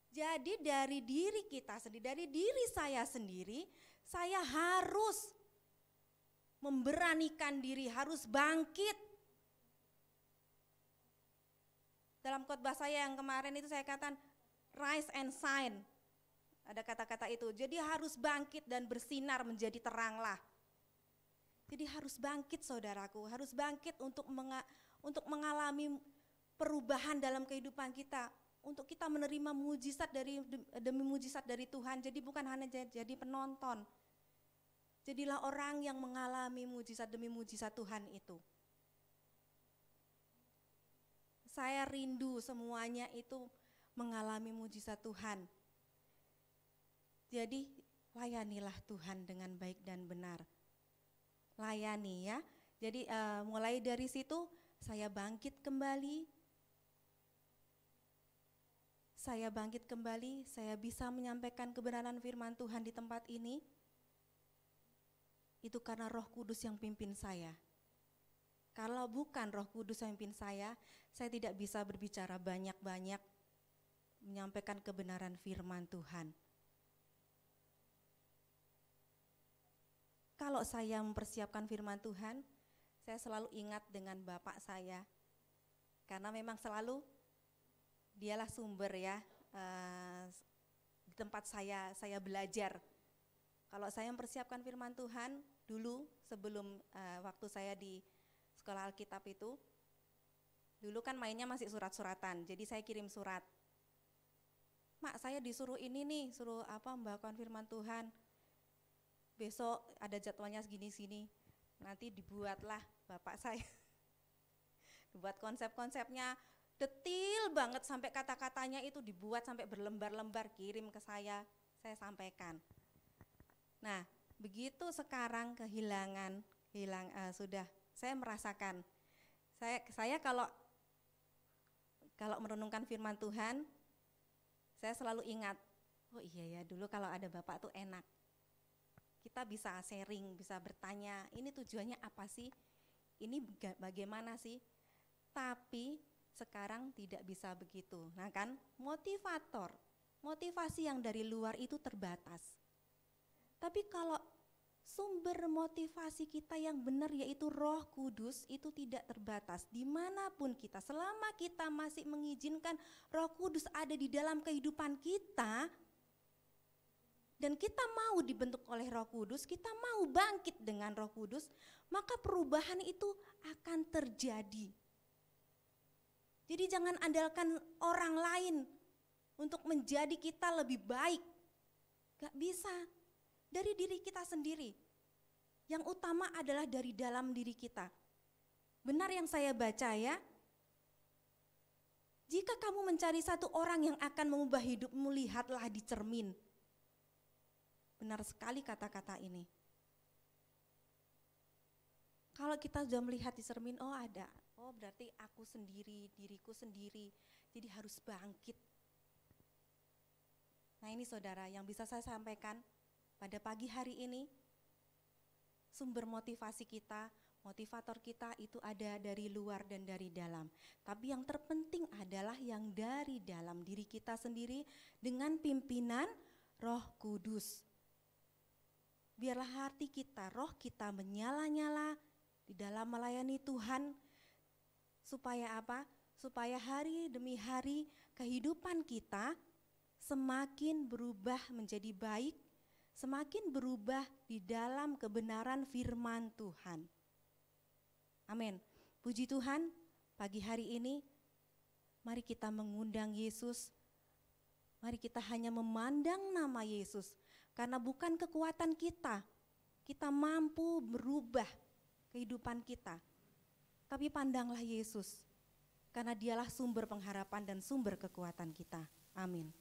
Jadi dari diri kita sendiri, dari diri saya sendiri, saya harus memberanikan diri, harus bangkit. Dalam khotbah saya yang kemarin itu saya katakan rise and shine. Ada kata-kata itu. Jadi harus bangkit dan bersinar menjadi teranglah. Jadi harus bangkit saudaraku, harus bangkit untuk mengalami perubahan dalam kehidupan kita. Untuk kita menerima mujizat demi mujizat dari Tuhan. Jadi bukan hanya jadi penonton. Jadilah orang yang mengalami mujizat demi mujizat Tuhan itu. Saya rindu semuanya itu mengalami mujizat Tuhan. Jadi layanilah Tuhan dengan baik dan benar. Layani ya. Jadi mulai dari situ saya bangkit kembali. Saya bisa menyampaikan kebenaran firman Tuhan di tempat ini. Itu karena Roh Kudus yang pimpin saya. Kalau bukan Roh Kudus yang pimpin saya tidak bisa berbicara banyak-banyak, menyampaikan kebenaran firman Tuhan. Kalau saya mempersiapkan firman Tuhan, saya selalu ingat dengan Bapak saya. Karena memang selalu dialah sumber ya, di tempat saya belajar. Kalau saya mempersiapkan firman Tuhan dulu sebelum waktu saya di sekolah Alkitab itu, dulu kan mainnya masih surat-suratan, jadi saya kirim surat. Mak, saya disuruh ini nih, suruh membawakan firman Tuhan. besok ada jadwalnya segini-segini. Nanti dibuatlah bapak saya. Dibuat konsep-konsepnya detil banget sampai kata-katanya itu dibuat sampai berlembar-lembar, kirim ke saya sampaikan. Nah, begitu sekarang sudah saya merasakan. Saya kalau merenungkan firman Tuhan, saya selalu ingat, oh iya ya dulu kalau ada bapak tuh enak. Kita bisa sharing, bisa bertanya, ini tujuannya apa sih? Ini bagaimana sih? Tapi sekarang tidak bisa begitu. Nah kan, motivasi yang dari luar itu terbatas. Tapi kalau sumber motivasi kita yang benar yaitu Roh Kudus itu tidak terbatas. Dimanapun kita, selama kita masih mengizinkan Roh Kudus ada di dalam kehidupan kita, dan kita mau dibentuk oleh Roh Kudus, kita mau bangkit dengan Roh Kudus, maka perubahan itu akan terjadi. Jadi jangan andalkan orang lain untuk menjadi kita lebih baik. Gak bisa, dari diri kita sendiri. Yang utama adalah dari dalam diri kita. Benar yang saya baca ya. Jika kamu mencari satu orang yang akan mengubah hidupmu, lihatlah di cermin. Benar sekali kata-kata ini. Kalau kita sudah melihat di cermin, oh ada, oh berarti aku sendiri, diriku sendiri, jadi harus bangkit. Nah ini saudara yang bisa saya sampaikan pada pagi hari ini, sumber motivasi kita, motivator kita itu ada dari luar dan dari dalam. Tapi yang terpenting adalah yang dari dalam diri kita sendiri dengan pimpinan Roh Kudus. Biarlah hati kita, roh kita menyala-nyala di dalam melayani Tuhan. Supaya apa? Supaya hari demi hari kehidupan kita semakin berubah menjadi baik, semakin berubah di dalam kebenaran firman Tuhan. Amin. Puji Tuhan, pagi hari ini mari kita mengundang Yesus. Mari kita hanya memandang nama Yesus. Karena bukan kekuatan kita mampu berubah kehidupan kita. Tapi pandanglah Yesus, karena dialah sumber pengharapan dan sumber kekuatan kita. Amin.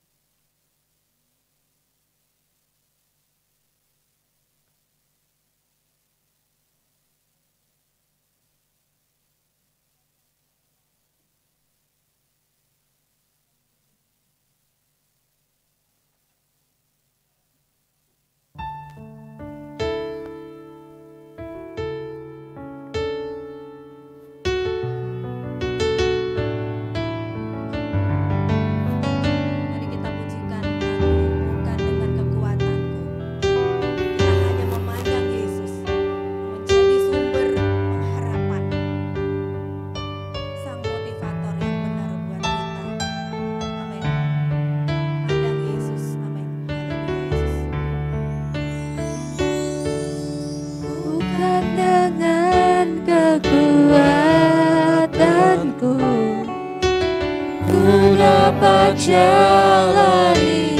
jalani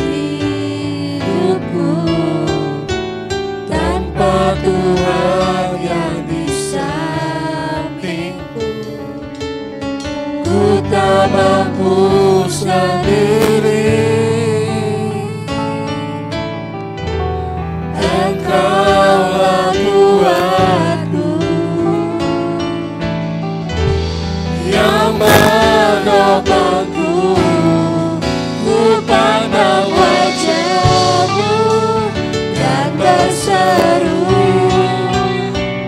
hidupku tanpa Tuhan yang di sampingku. Ku tak mampu sendiri, Engkaulah kuatku yang menopangku. Ku pandang wajah-Mu dan berseru,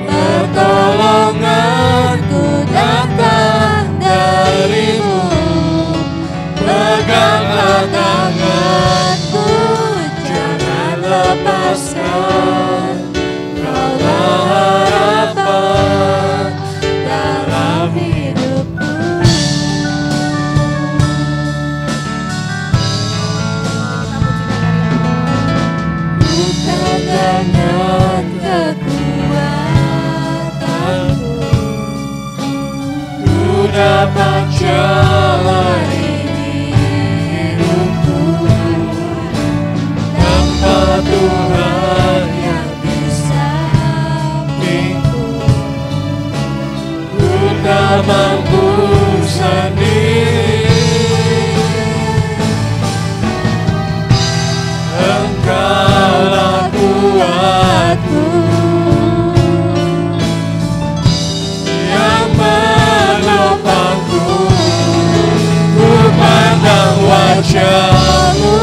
pertolonganku datang dari-Mu. Peganglah tanganku, jangan lepaskan, Kaulah harapan dalam hidupku. Bukan dengan kekuatanku ku dapat jalani hidupku tanpa Tuhan yang di mampu sendiri. Engkaulah kuatku yang menopangku. Ku pandang wajah-Mu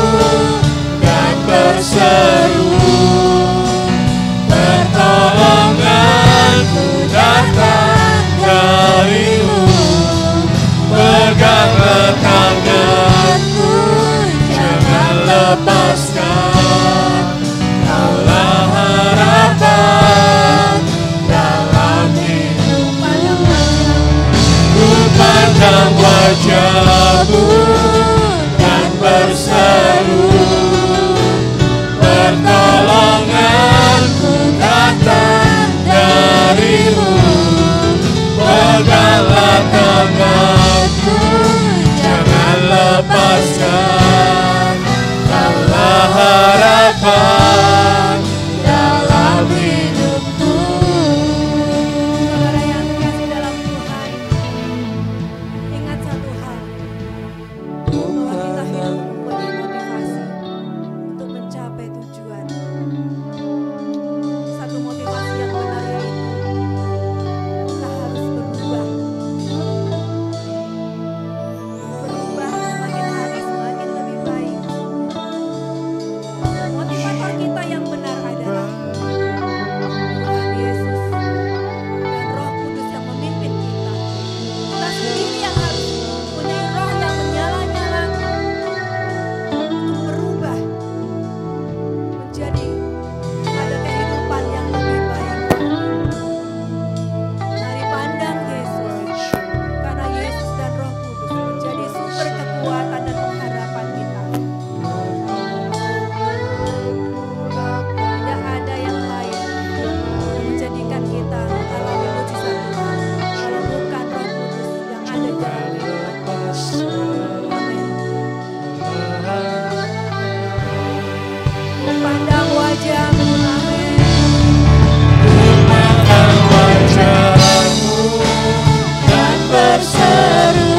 dan berseru, pertolonganku datang dari-Mu. Peganglah tanganku, jangan lepaskan. Kaulah harapan dalam hidup. Ku pandang wajah-Mu dan berseru, pertolonganku datang dari-Mu. Peganglah tanganku, jangan lepaskan. Kaulah harapan dalam hidupku. Saudara yang terkasih dalam Tuhan, ingat satu hal, bahwa kita hidup mempunyai motivasi untuk mencapai tujuan. Satu motivasi yang benar yaitu kita harus berubah. Berubah semakin hari semakin lebih baik. Motivator kita yang benar adalah Tuhan Yesus dan Roh Kudus yang memimpin kita. Kita sendiri yang harus punya roh yang menyala-nyala untuk berubah menjadi ada kehidupan yang lebih baik. Mari pandang Yesus, karena Yesus dan Roh Kudus menjadi sumber kekuatan dan pengharapan kita. Tidak ada yang lain yang menjadikan kita mengalami mujizat Tuhan kalau bukan Roh Kudus yang ada di dalam kehidupan. Amin. Pandang wajah-Mu, amin. Pandang wajah-Mu dan berseru,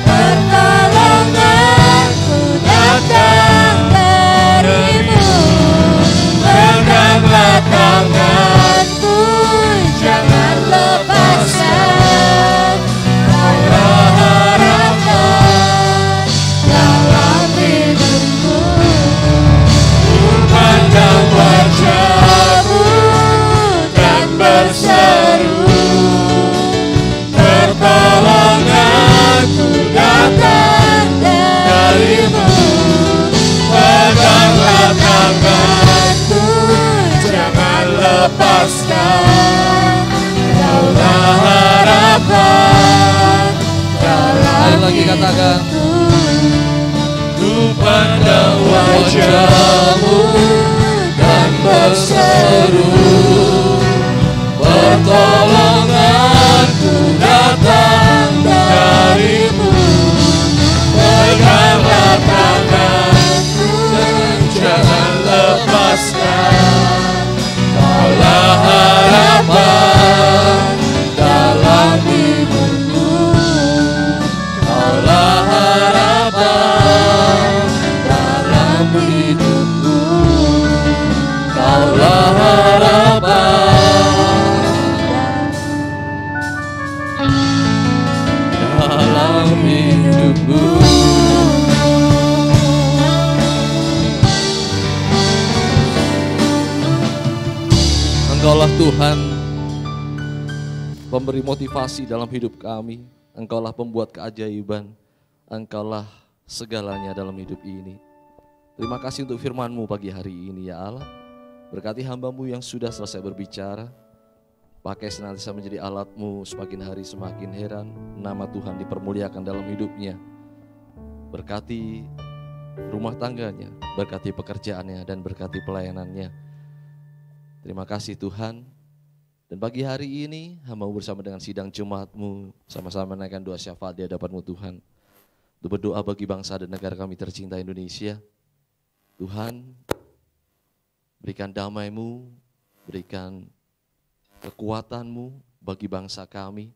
pertolonganku datang dari-Mu. Peganglah tanganku, jangan lepaskan. Kaulah harapan dalam hidupku. Ku pandang wajah-Mu dan berseru, pertolonganku datang dari-Mu. Peganglah tanganku, jangan lepaskan. Kaulah harapan dalam Sekali lagi katakan, Ku pandang wajah-Mu dan berseru, pertolonganku datang dari-Mu. Peganglah tanganku, jangan lepaskan. Kaulah harapan dalam hidupku. Kaulah harapan dalam hidupku. Kaulah harapan dalam hidupku. Engkaulah Tuhan, pemberi motivasi dalam hidup kami. Engkaulah pembuat keajaiban. Engkaulah segalanya dalam hidup ini. Terima kasih untuk firman-Mu pagi hari ini ya Allah. Berkati hamba-Mu yang sudah selesai berbicara. Pakai senantiasa menjadi alat-Mu, semakin hari semakin heran. Nama Tuhan dipermuliakan dalam hidupnya. Berkati rumah tangganya, berkati pekerjaannya, dan berkati pelayanannya. Terima kasih Tuhan. Dan pagi hari ini hamba bersama dengan sidang jemaat-Mu sama-sama menaikkan doa syafaat di hadapan-Mu Tuhan. Untuk berdoa bagi bangsa dan negara kami tercinta Indonesia. Tuhan, berikan damai-Mu, berikan kekuatan-Mu bagi bangsa kami.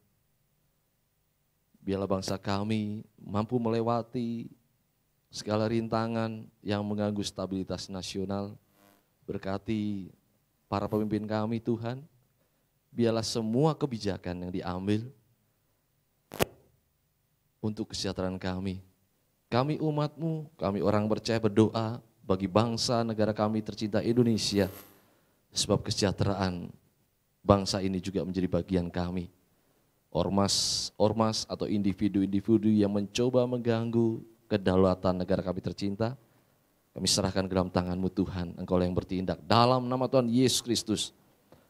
Biarlah bangsa kami mampu melewati segala rintangan yang mengganggu stabilitas nasional. Berkati para pemimpin kami Tuhan, biarlah semua kebijakan yang diambil untuk kesejahteraan kami. Kami umat-Mu, kami orang percaya berdoa bagi bangsa negara kami tercinta Indonesia, sebab kesejahteraan bangsa ini juga menjadi bagian kami. Ormas atau individu-individu yang mencoba mengganggu kedaulatan negara kami tercinta, kami serahkan ke dalam tangan-Mu Tuhan, Engkau yang bertindak. Dalam nama Tuhan Yesus Kristus,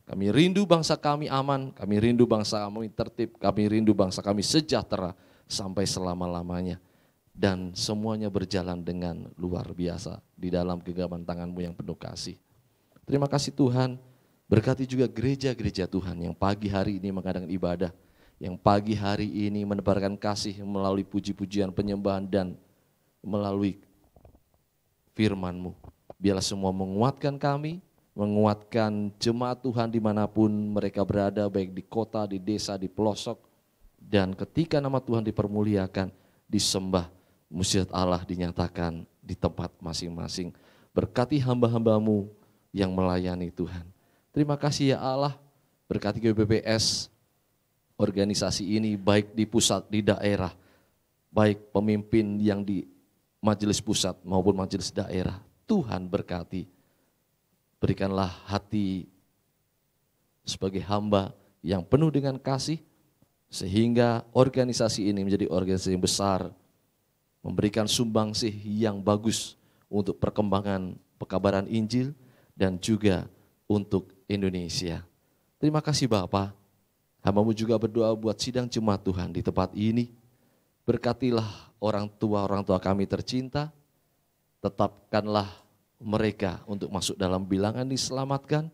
kami rindu bangsa kami aman, kami rindu bangsa kami tertib, kami rindu bangsa kami sejahtera sampai selama-lamanya. Dan semuanya berjalan dengan luar biasa di dalam genggaman tangan-Mu yang penuh kasih. Terima kasih Tuhan, berkati juga gereja-gereja Tuhan yang pagi hari ini mengadakan ibadah, yang pagi hari ini menebarkan kasih melalui puji-pujian penyembahan dan melalui firman-Mu. Biarlah semua menguatkan kami, menguatkan jemaat Tuhan dimanapun mereka berada, baik di kota, di desa, di pelosok. Dan ketika nama Tuhan dipermuliakan, disembah, mujizat Allah dinyatakan di tempat masing-masing. Berkati hamba-hamba-Mu yang melayani Tuhan. Terima kasih ya Allah, berkati GBPS, organisasi ini baik di pusat, di daerah, baik pemimpin yang di majelis pusat maupun majelis daerah. Tuhan berkati, berikanlah hati sebagai hamba yang penuh dengan kasih, sehingga organisasi ini menjadi organisasi yang besar, memberikan sumbangsih yang bagus untuk perkembangan pekabaran Injil dan juga untuk Indonesia. Terima kasih Bapak. Hamba-Mu juga berdoa buat sidang jemaat Tuhan di tempat ini. Berkatilah orang tua kami tercinta, tetapkanlah mereka untuk masuk dalam bilangan diselamatkan.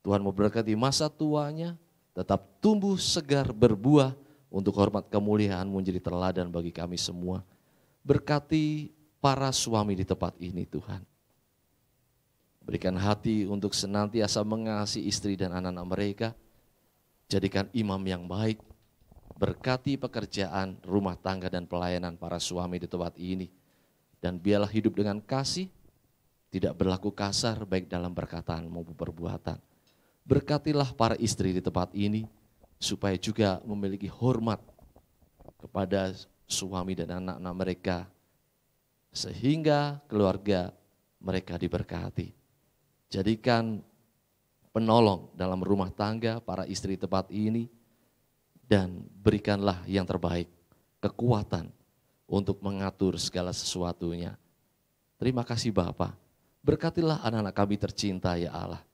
Tuhan memberkati masa tuanya, tetap tumbuh segar berbuah untuk hormat kemuliaan-Mu menjadi teladan bagi kami semua. Berkati para suami di tempat ini Tuhan. Berikan hati untuk senantiasa mengasihi istri dan anak-anak mereka. Jadikan imam yang baik, berkati pekerjaan, rumah tangga dan pelayanan para suami di tempat ini. Dan biarlah hidup dengan kasih, tidak berlaku kasar baik dalam perkataan maupun perbuatan. Berkatilah para istri di tempat ini, supaya juga memiliki hormat kepada suami dan anak-anak mereka, sehingga keluarga mereka diberkati. Jadikan penolong dalam rumah tangga para istri tempat ini, dan berikanlah yang terbaik, kekuatan untuk mengatur segala sesuatunya. Terima kasih Bapa, berkatilah anak-anak kami tercinta ya Allah,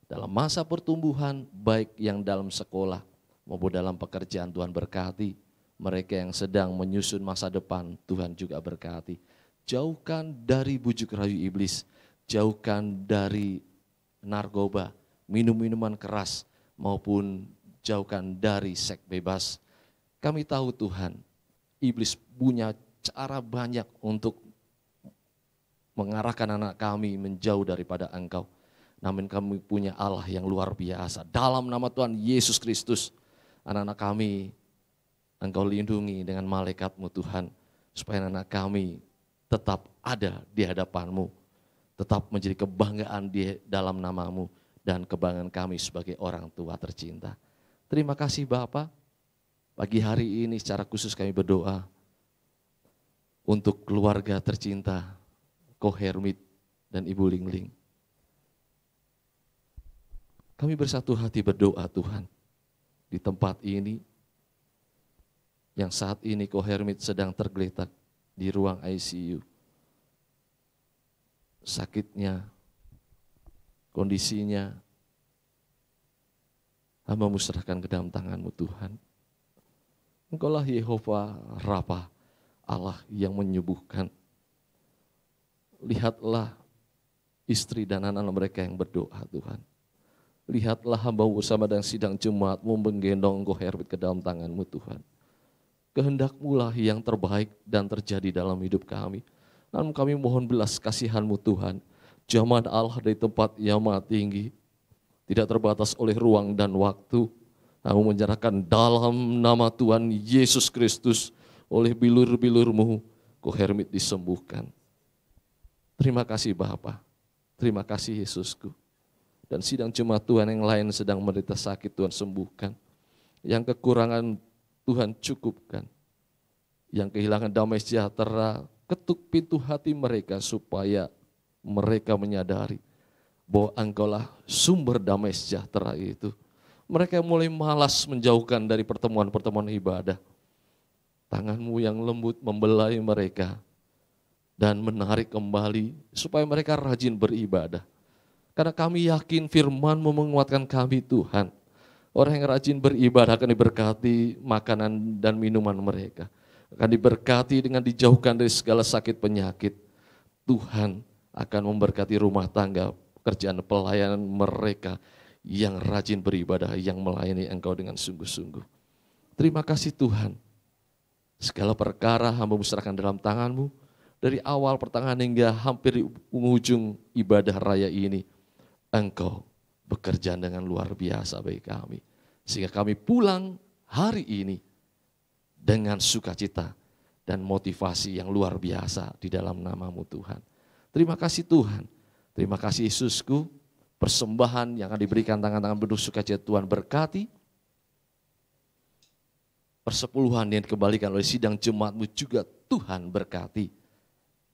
dalam masa pertumbuhan baik yang dalam sekolah maupun dalam pekerjaan. Tuhan berkati mereka yang sedang menyusun masa depan, Tuhan juga berkati. Jauhkan dari bujuk rayu iblis, jauhkan dari narkoba, minum-minuman keras, maupun jauhkan dari seks bebas. Kami tahu Tuhan, iblis punya cara banyak untuk mengarahkan anak kami menjauh daripada Engkau. Namun kami punya Allah yang luar biasa. Dalam nama Tuhan Yesus Kristus, anak-anak kami Engkau lindungi dengan malaikat-Mu Tuhan, supaya anak kami tetap ada di hadapan-Mu, tetap menjadi kebanggaan di dalam nama-Mu, dan kebanggaan kami sebagai orang tua tercinta. Terima kasih Bapa. Pagi hari ini secara khusus kami berdoa untuk keluarga tercinta Ko Hermit dan Ibu Lingling. Kami bersatu hati berdoa Tuhan, di tempat ini yang saat ini Ko Hermit sedang tergeletak di ruang ICU. Sakitnya, kondisinya, hamba-Mu serahkan ke dalam tangan-Mu Tuhan. Engkaulah Yehova Rafa, Allah yang menyembuhkan. Lihatlah istri dan anak-anak mereka yang berdoa Tuhan. Lihatlah hamba-Mu bersama dengan sidang jemaat-Mu menggendong Ko Hermit ke dalam tangan-Mu Tuhan. Kehendak-Mu lah yang terbaik dan terjadi dalam hidup kami. Namun kami mohon belas kasihan-Mu Tuhan. Jamaat Allah dari tempat yang maha tinggi, tidak terbatas oleh ruang dan waktu. Kami menyerahkan dalam nama Tuhan Yesus Kristus, oleh bilur-bilur-Mu, Ko Hermit disembuhkan. Terima kasih Bapa, terima kasih Yesusku. Dan sidang jemaat Tuhan yang lain sedang menderita sakit, Tuhan sembuhkan. Yang kekurangan Tuhan cukupkan. Yang kehilangan damai sejahtera, ketuk pintu hati mereka supaya mereka menyadari bahwa Engkaulah sumber damai sejahtera itu. Mereka mulai malas menjauhkan dari pertemuan-pertemuan ibadah. Tangan-Mu yang lembut membelai mereka dan menarik kembali supaya mereka rajin beribadah. Karena kami yakin firman-Mu menguatkan kami Tuhan. Orang yang rajin beribadah akan diberkati makanan dan minuman mereka. Akan diberkati dengan dijauhkan dari segala sakit penyakit. Tuhan akan memberkati rumah tangga, pekerjaan pelayanan mereka yang rajin beribadah, yang melayani Engkau dengan sungguh-sungguh. Terima kasih Tuhan. Segala perkara hamba serahkan dalam tangan-Mu. Dari awal pertengahan hingga hampir di penghujung ibadah raya ini. Engkau bekerja dengan luar biasa bagi kami. Sehingga kami pulang hari ini dengan sukacita dan motivasi yang luar biasa di dalam nama-Mu Tuhan. Terima kasih Tuhan. Terima kasih Yesusku. Persembahan yang akan diberikan tangan-tangan penuh sukacita Tuhan berkati. Persepuluhan yang dikembalikan oleh sidang jemaat-Mu juga Tuhan berkati.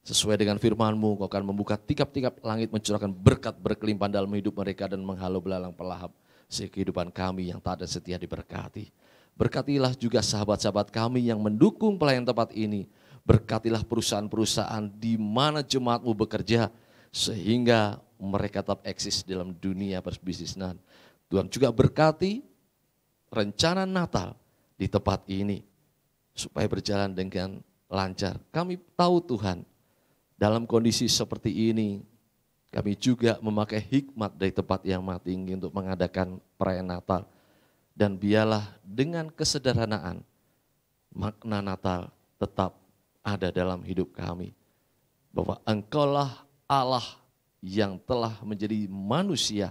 Sesuai dengan firman-Mu, Kau akan membuka tikap-tikap langit, mencurahkan berkat berkelimpahan dalam hidup mereka dan menghalau belalang pelahap. Sehingga kehidupan kami yang tak ada setia diberkati. Berkatilah juga sahabat-sahabat kami yang mendukung pelayanan tempat ini. Berkatilah perusahaan-perusahaan di mana jemaat-Mu bekerja. Sehingga mereka tetap eksis dalam dunia perbisnisan. Tuhan juga berkati rencana Natal di tempat ini supaya berjalan dengan lancar. Kami tahu Tuhan, dalam kondisi seperti ini kami juga memakai hikmat dari tempat yang maha tinggi untuk mengadakan perayaan Natal. Dan biarlah dengan kesederhanaan makna Natal tetap ada dalam hidup kami. Bahwa Engkaulah Allah yang telah menjadi manusia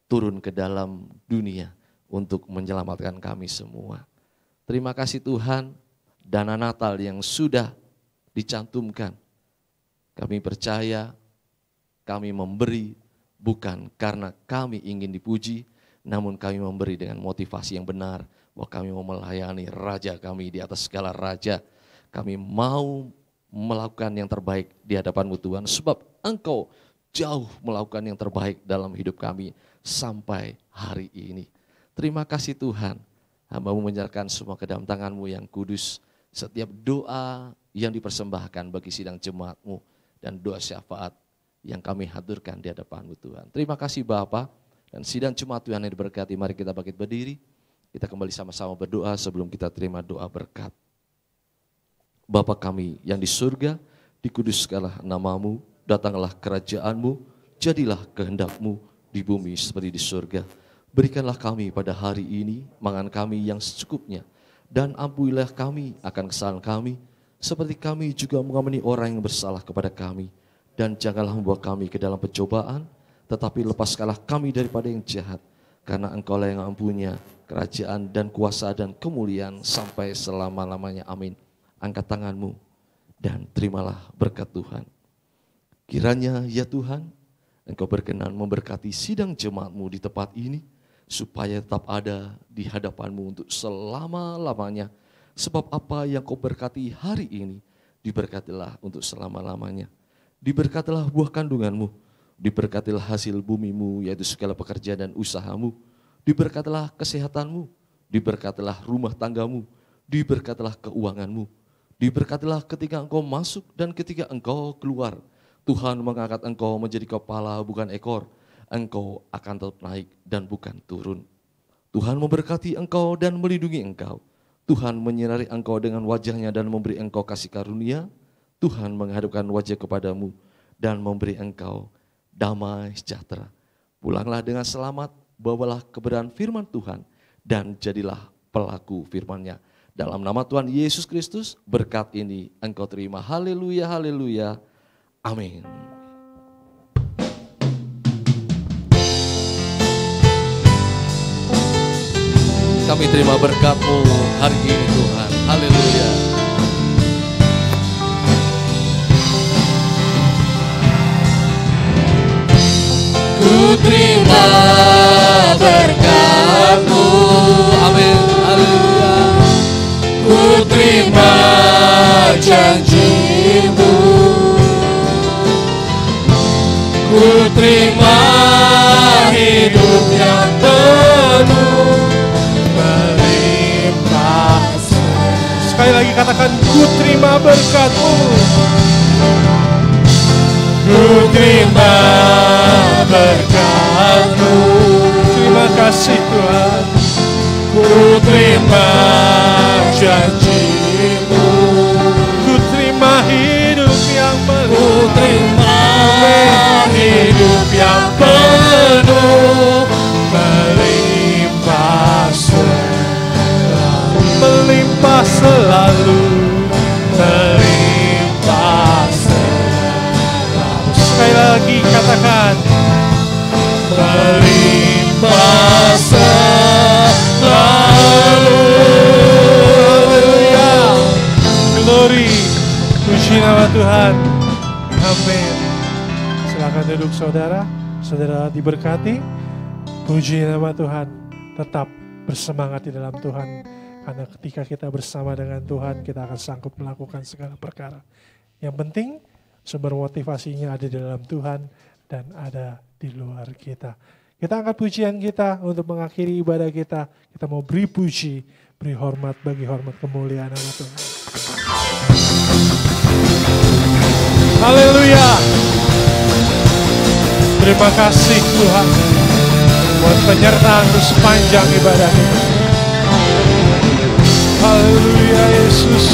turun ke dalam dunia untuk menyelamatkan kami semua. Terima kasih Tuhan, dana Natal yang sudah dicantumkan. Kami percaya, kami memberi bukan karena kami ingin dipuji, namun kami memberi dengan motivasi yang benar, bahwa kami mau melayani Raja kami di atas segala raja. Kami mau melakukan yang terbaik di hadapan-Mu Tuhan, sebab Engkau jauh melakukan yang terbaik dalam hidup kami sampai hari ini. Terima kasih Tuhan, hamba-Mu menyerahkan semua ke dalam tangan-Mu yang kudus. Setiap doa yang dipersembahkan bagi sidang jemaat-Mu dan doa syafaat yang kami haturkan di hadapan-Mu Tuhan. Terima kasih Bapa dan sidang jemaat Tuhan yang diberkati. Mari kita bangkit berdiri, kita kembali sama-sama berdoa sebelum kita terima doa berkat. Bapa kami yang di surga, dikuduskanlah nama-Mu, datanglah kerajaan-Mu, jadilah kehendak-Mu di bumi seperti di surga. Berikanlah kami pada hari ini makan kami yang secukupnya, dan ampunilah kami akan kesalahan kami, seperti kami juga mengampuni orang yang bersalah kepada kami. Dan janganlah membawa kami ke dalam pencobaan, tetapi lepaskanlah kami daripada yang jahat. Karena Engkaulah yang mempunyai kerajaan dan kuasa dan kemuliaan sampai selama-lamanya. Amin. Angkat tanganmu dan terimalah berkat Tuhan. Kiranya ya Tuhan, Engkau berkenan memberkati sidang jemaat-Mu di tempat ini, supaya tetap ada di hadapan-Mu untuk selama-lamanya. Sebab apa yang Kau berkati hari ini, diberkatilah untuk selama-lamanya. Diberkatilah buah kandungan-Mu, diberkatilah hasil bumi-Mu, yaitu segala pekerjaan dan usaha-Mu. Diberkatilah kesehatan-Mu, diberkatilah rumah tangga-Mu, diberkatilah keuangan-Mu. Diberkatilah ketika Engkau masuk dan ketika Engkau keluar. Tuhan mengangkat Engkau menjadi kepala bukan ekor. Engkau akan tetap naik dan bukan turun. Tuhan memberkati Engkau dan melindungi Engkau. Tuhan menyinari Engkau dengan wajah-Nya dan memberi Engkau kasih karunia. Tuhan menghadapkan wajah kepadamu dan memberi Engkau damai sejahtera. Pulanglah dengan selamat, bawalah kebenaran firman Tuhan dan jadilah pelaku firman-Nya. Dalam nama Tuhan Yesus Kristus, berkat ini Engkau terima. Haleluya, haleluya. Amin. kami terima berkat-Mu hari ini Tuhan. Haleluya. Ku terima berkat-Mu. Amin. Haleluya. Ku terima janji-Mu. Ku terima hidup yang penuh melimpah. Sekali lagi katakan, ku terima berkat-Mu. Ku terima berkat-Mu. Terima kasih Tuhan. Ku terima janji-Mu. Ku terima hidup yang Ku penuh. terima hidup yang penuh melimpah selalu. Melimpah selalu. Melimpah selalu. Sekali lagi katakan, Melimpah selalu. haleluya. Glory. Puji nama Tuhan. Amin. Silakan duduk saudara. Saudara diberkati. Puji nama Tuhan. Tetap bersemangat di dalam Tuhan. Karena ketika kita bersama dengan Tuhan, kita akan sanggup melakukan segala perkara. Yang penting, sumber motivasinya ada di dalam Tuhan dan ada di luar kita. Kita angkat pujian kita untuk mengakhiri ibadah kita. Kita mau beri puji, beri hormat bagi hormat kemuliaan nama Tuhan. Haleluya. Terima kasih Tuhan buat penyertaan sepanjang ibadah kita. Haleluya Yesus.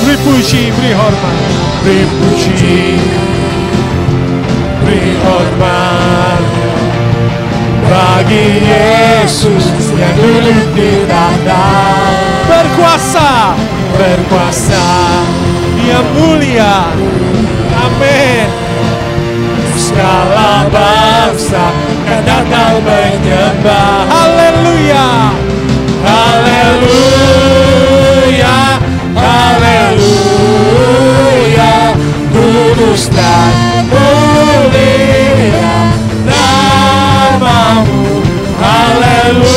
Beri puji, beri hormat. Beri puji, beri hormat bagi Yesus yang duduk di tahta. Berkuasa, Berkuasa, Dia mulia. Amin. segala bangsa kan datang menyembah. Haleluya. Haleluya, haleluya, kudus dan mulia namamu. Haleluya,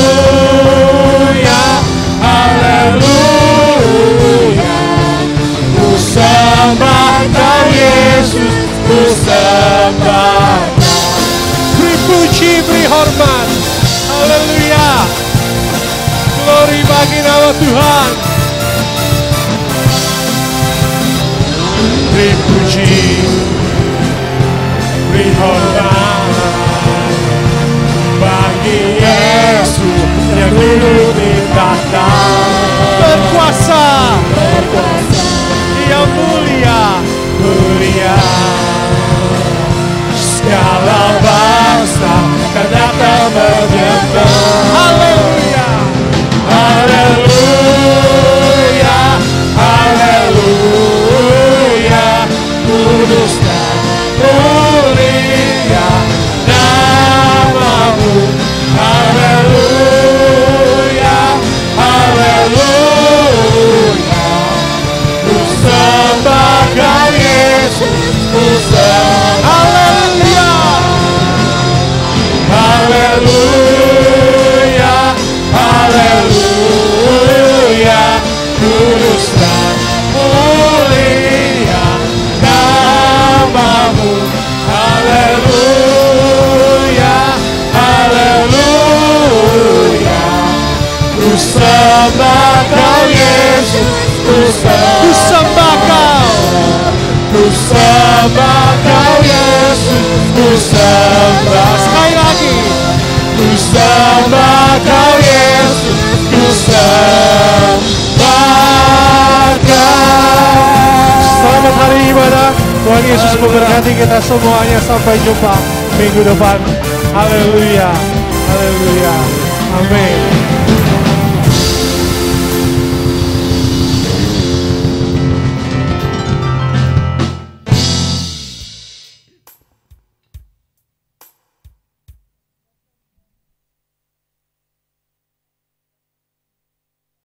haleluya, ku sembah Kau Yesus, ku sembah. Beri puji, beri hormat. Haleluya. Glory bagi nama Tuhan. Beri puji, beri hormat bagi Yesus yang duduk di tahta. Berkuasa, Dia mulia. Mulia, segala bangsa kan datang menyembah. Haleluya. Haleluya, haleluya, kudus dan mulia namamu. Haleluya, haleluya, ku sembah Kau Yesus, ku sembah. Haleluya. Haleluya, haleluya, kudus dan mulia namamu. Haleluya, haleluya, ku sembah Kau Yesus, ku Sembah Kau. ku sembah Kau Yesus, ku sembah. Sekali lagi. Ku sembah Kau Yesus, ku sembah Kau. Selamat hari ibadah. Tuhan Yesus memberkati kita semuanya. Sampai jumpa minggu depan. Haleluya. Haleluya. Amin.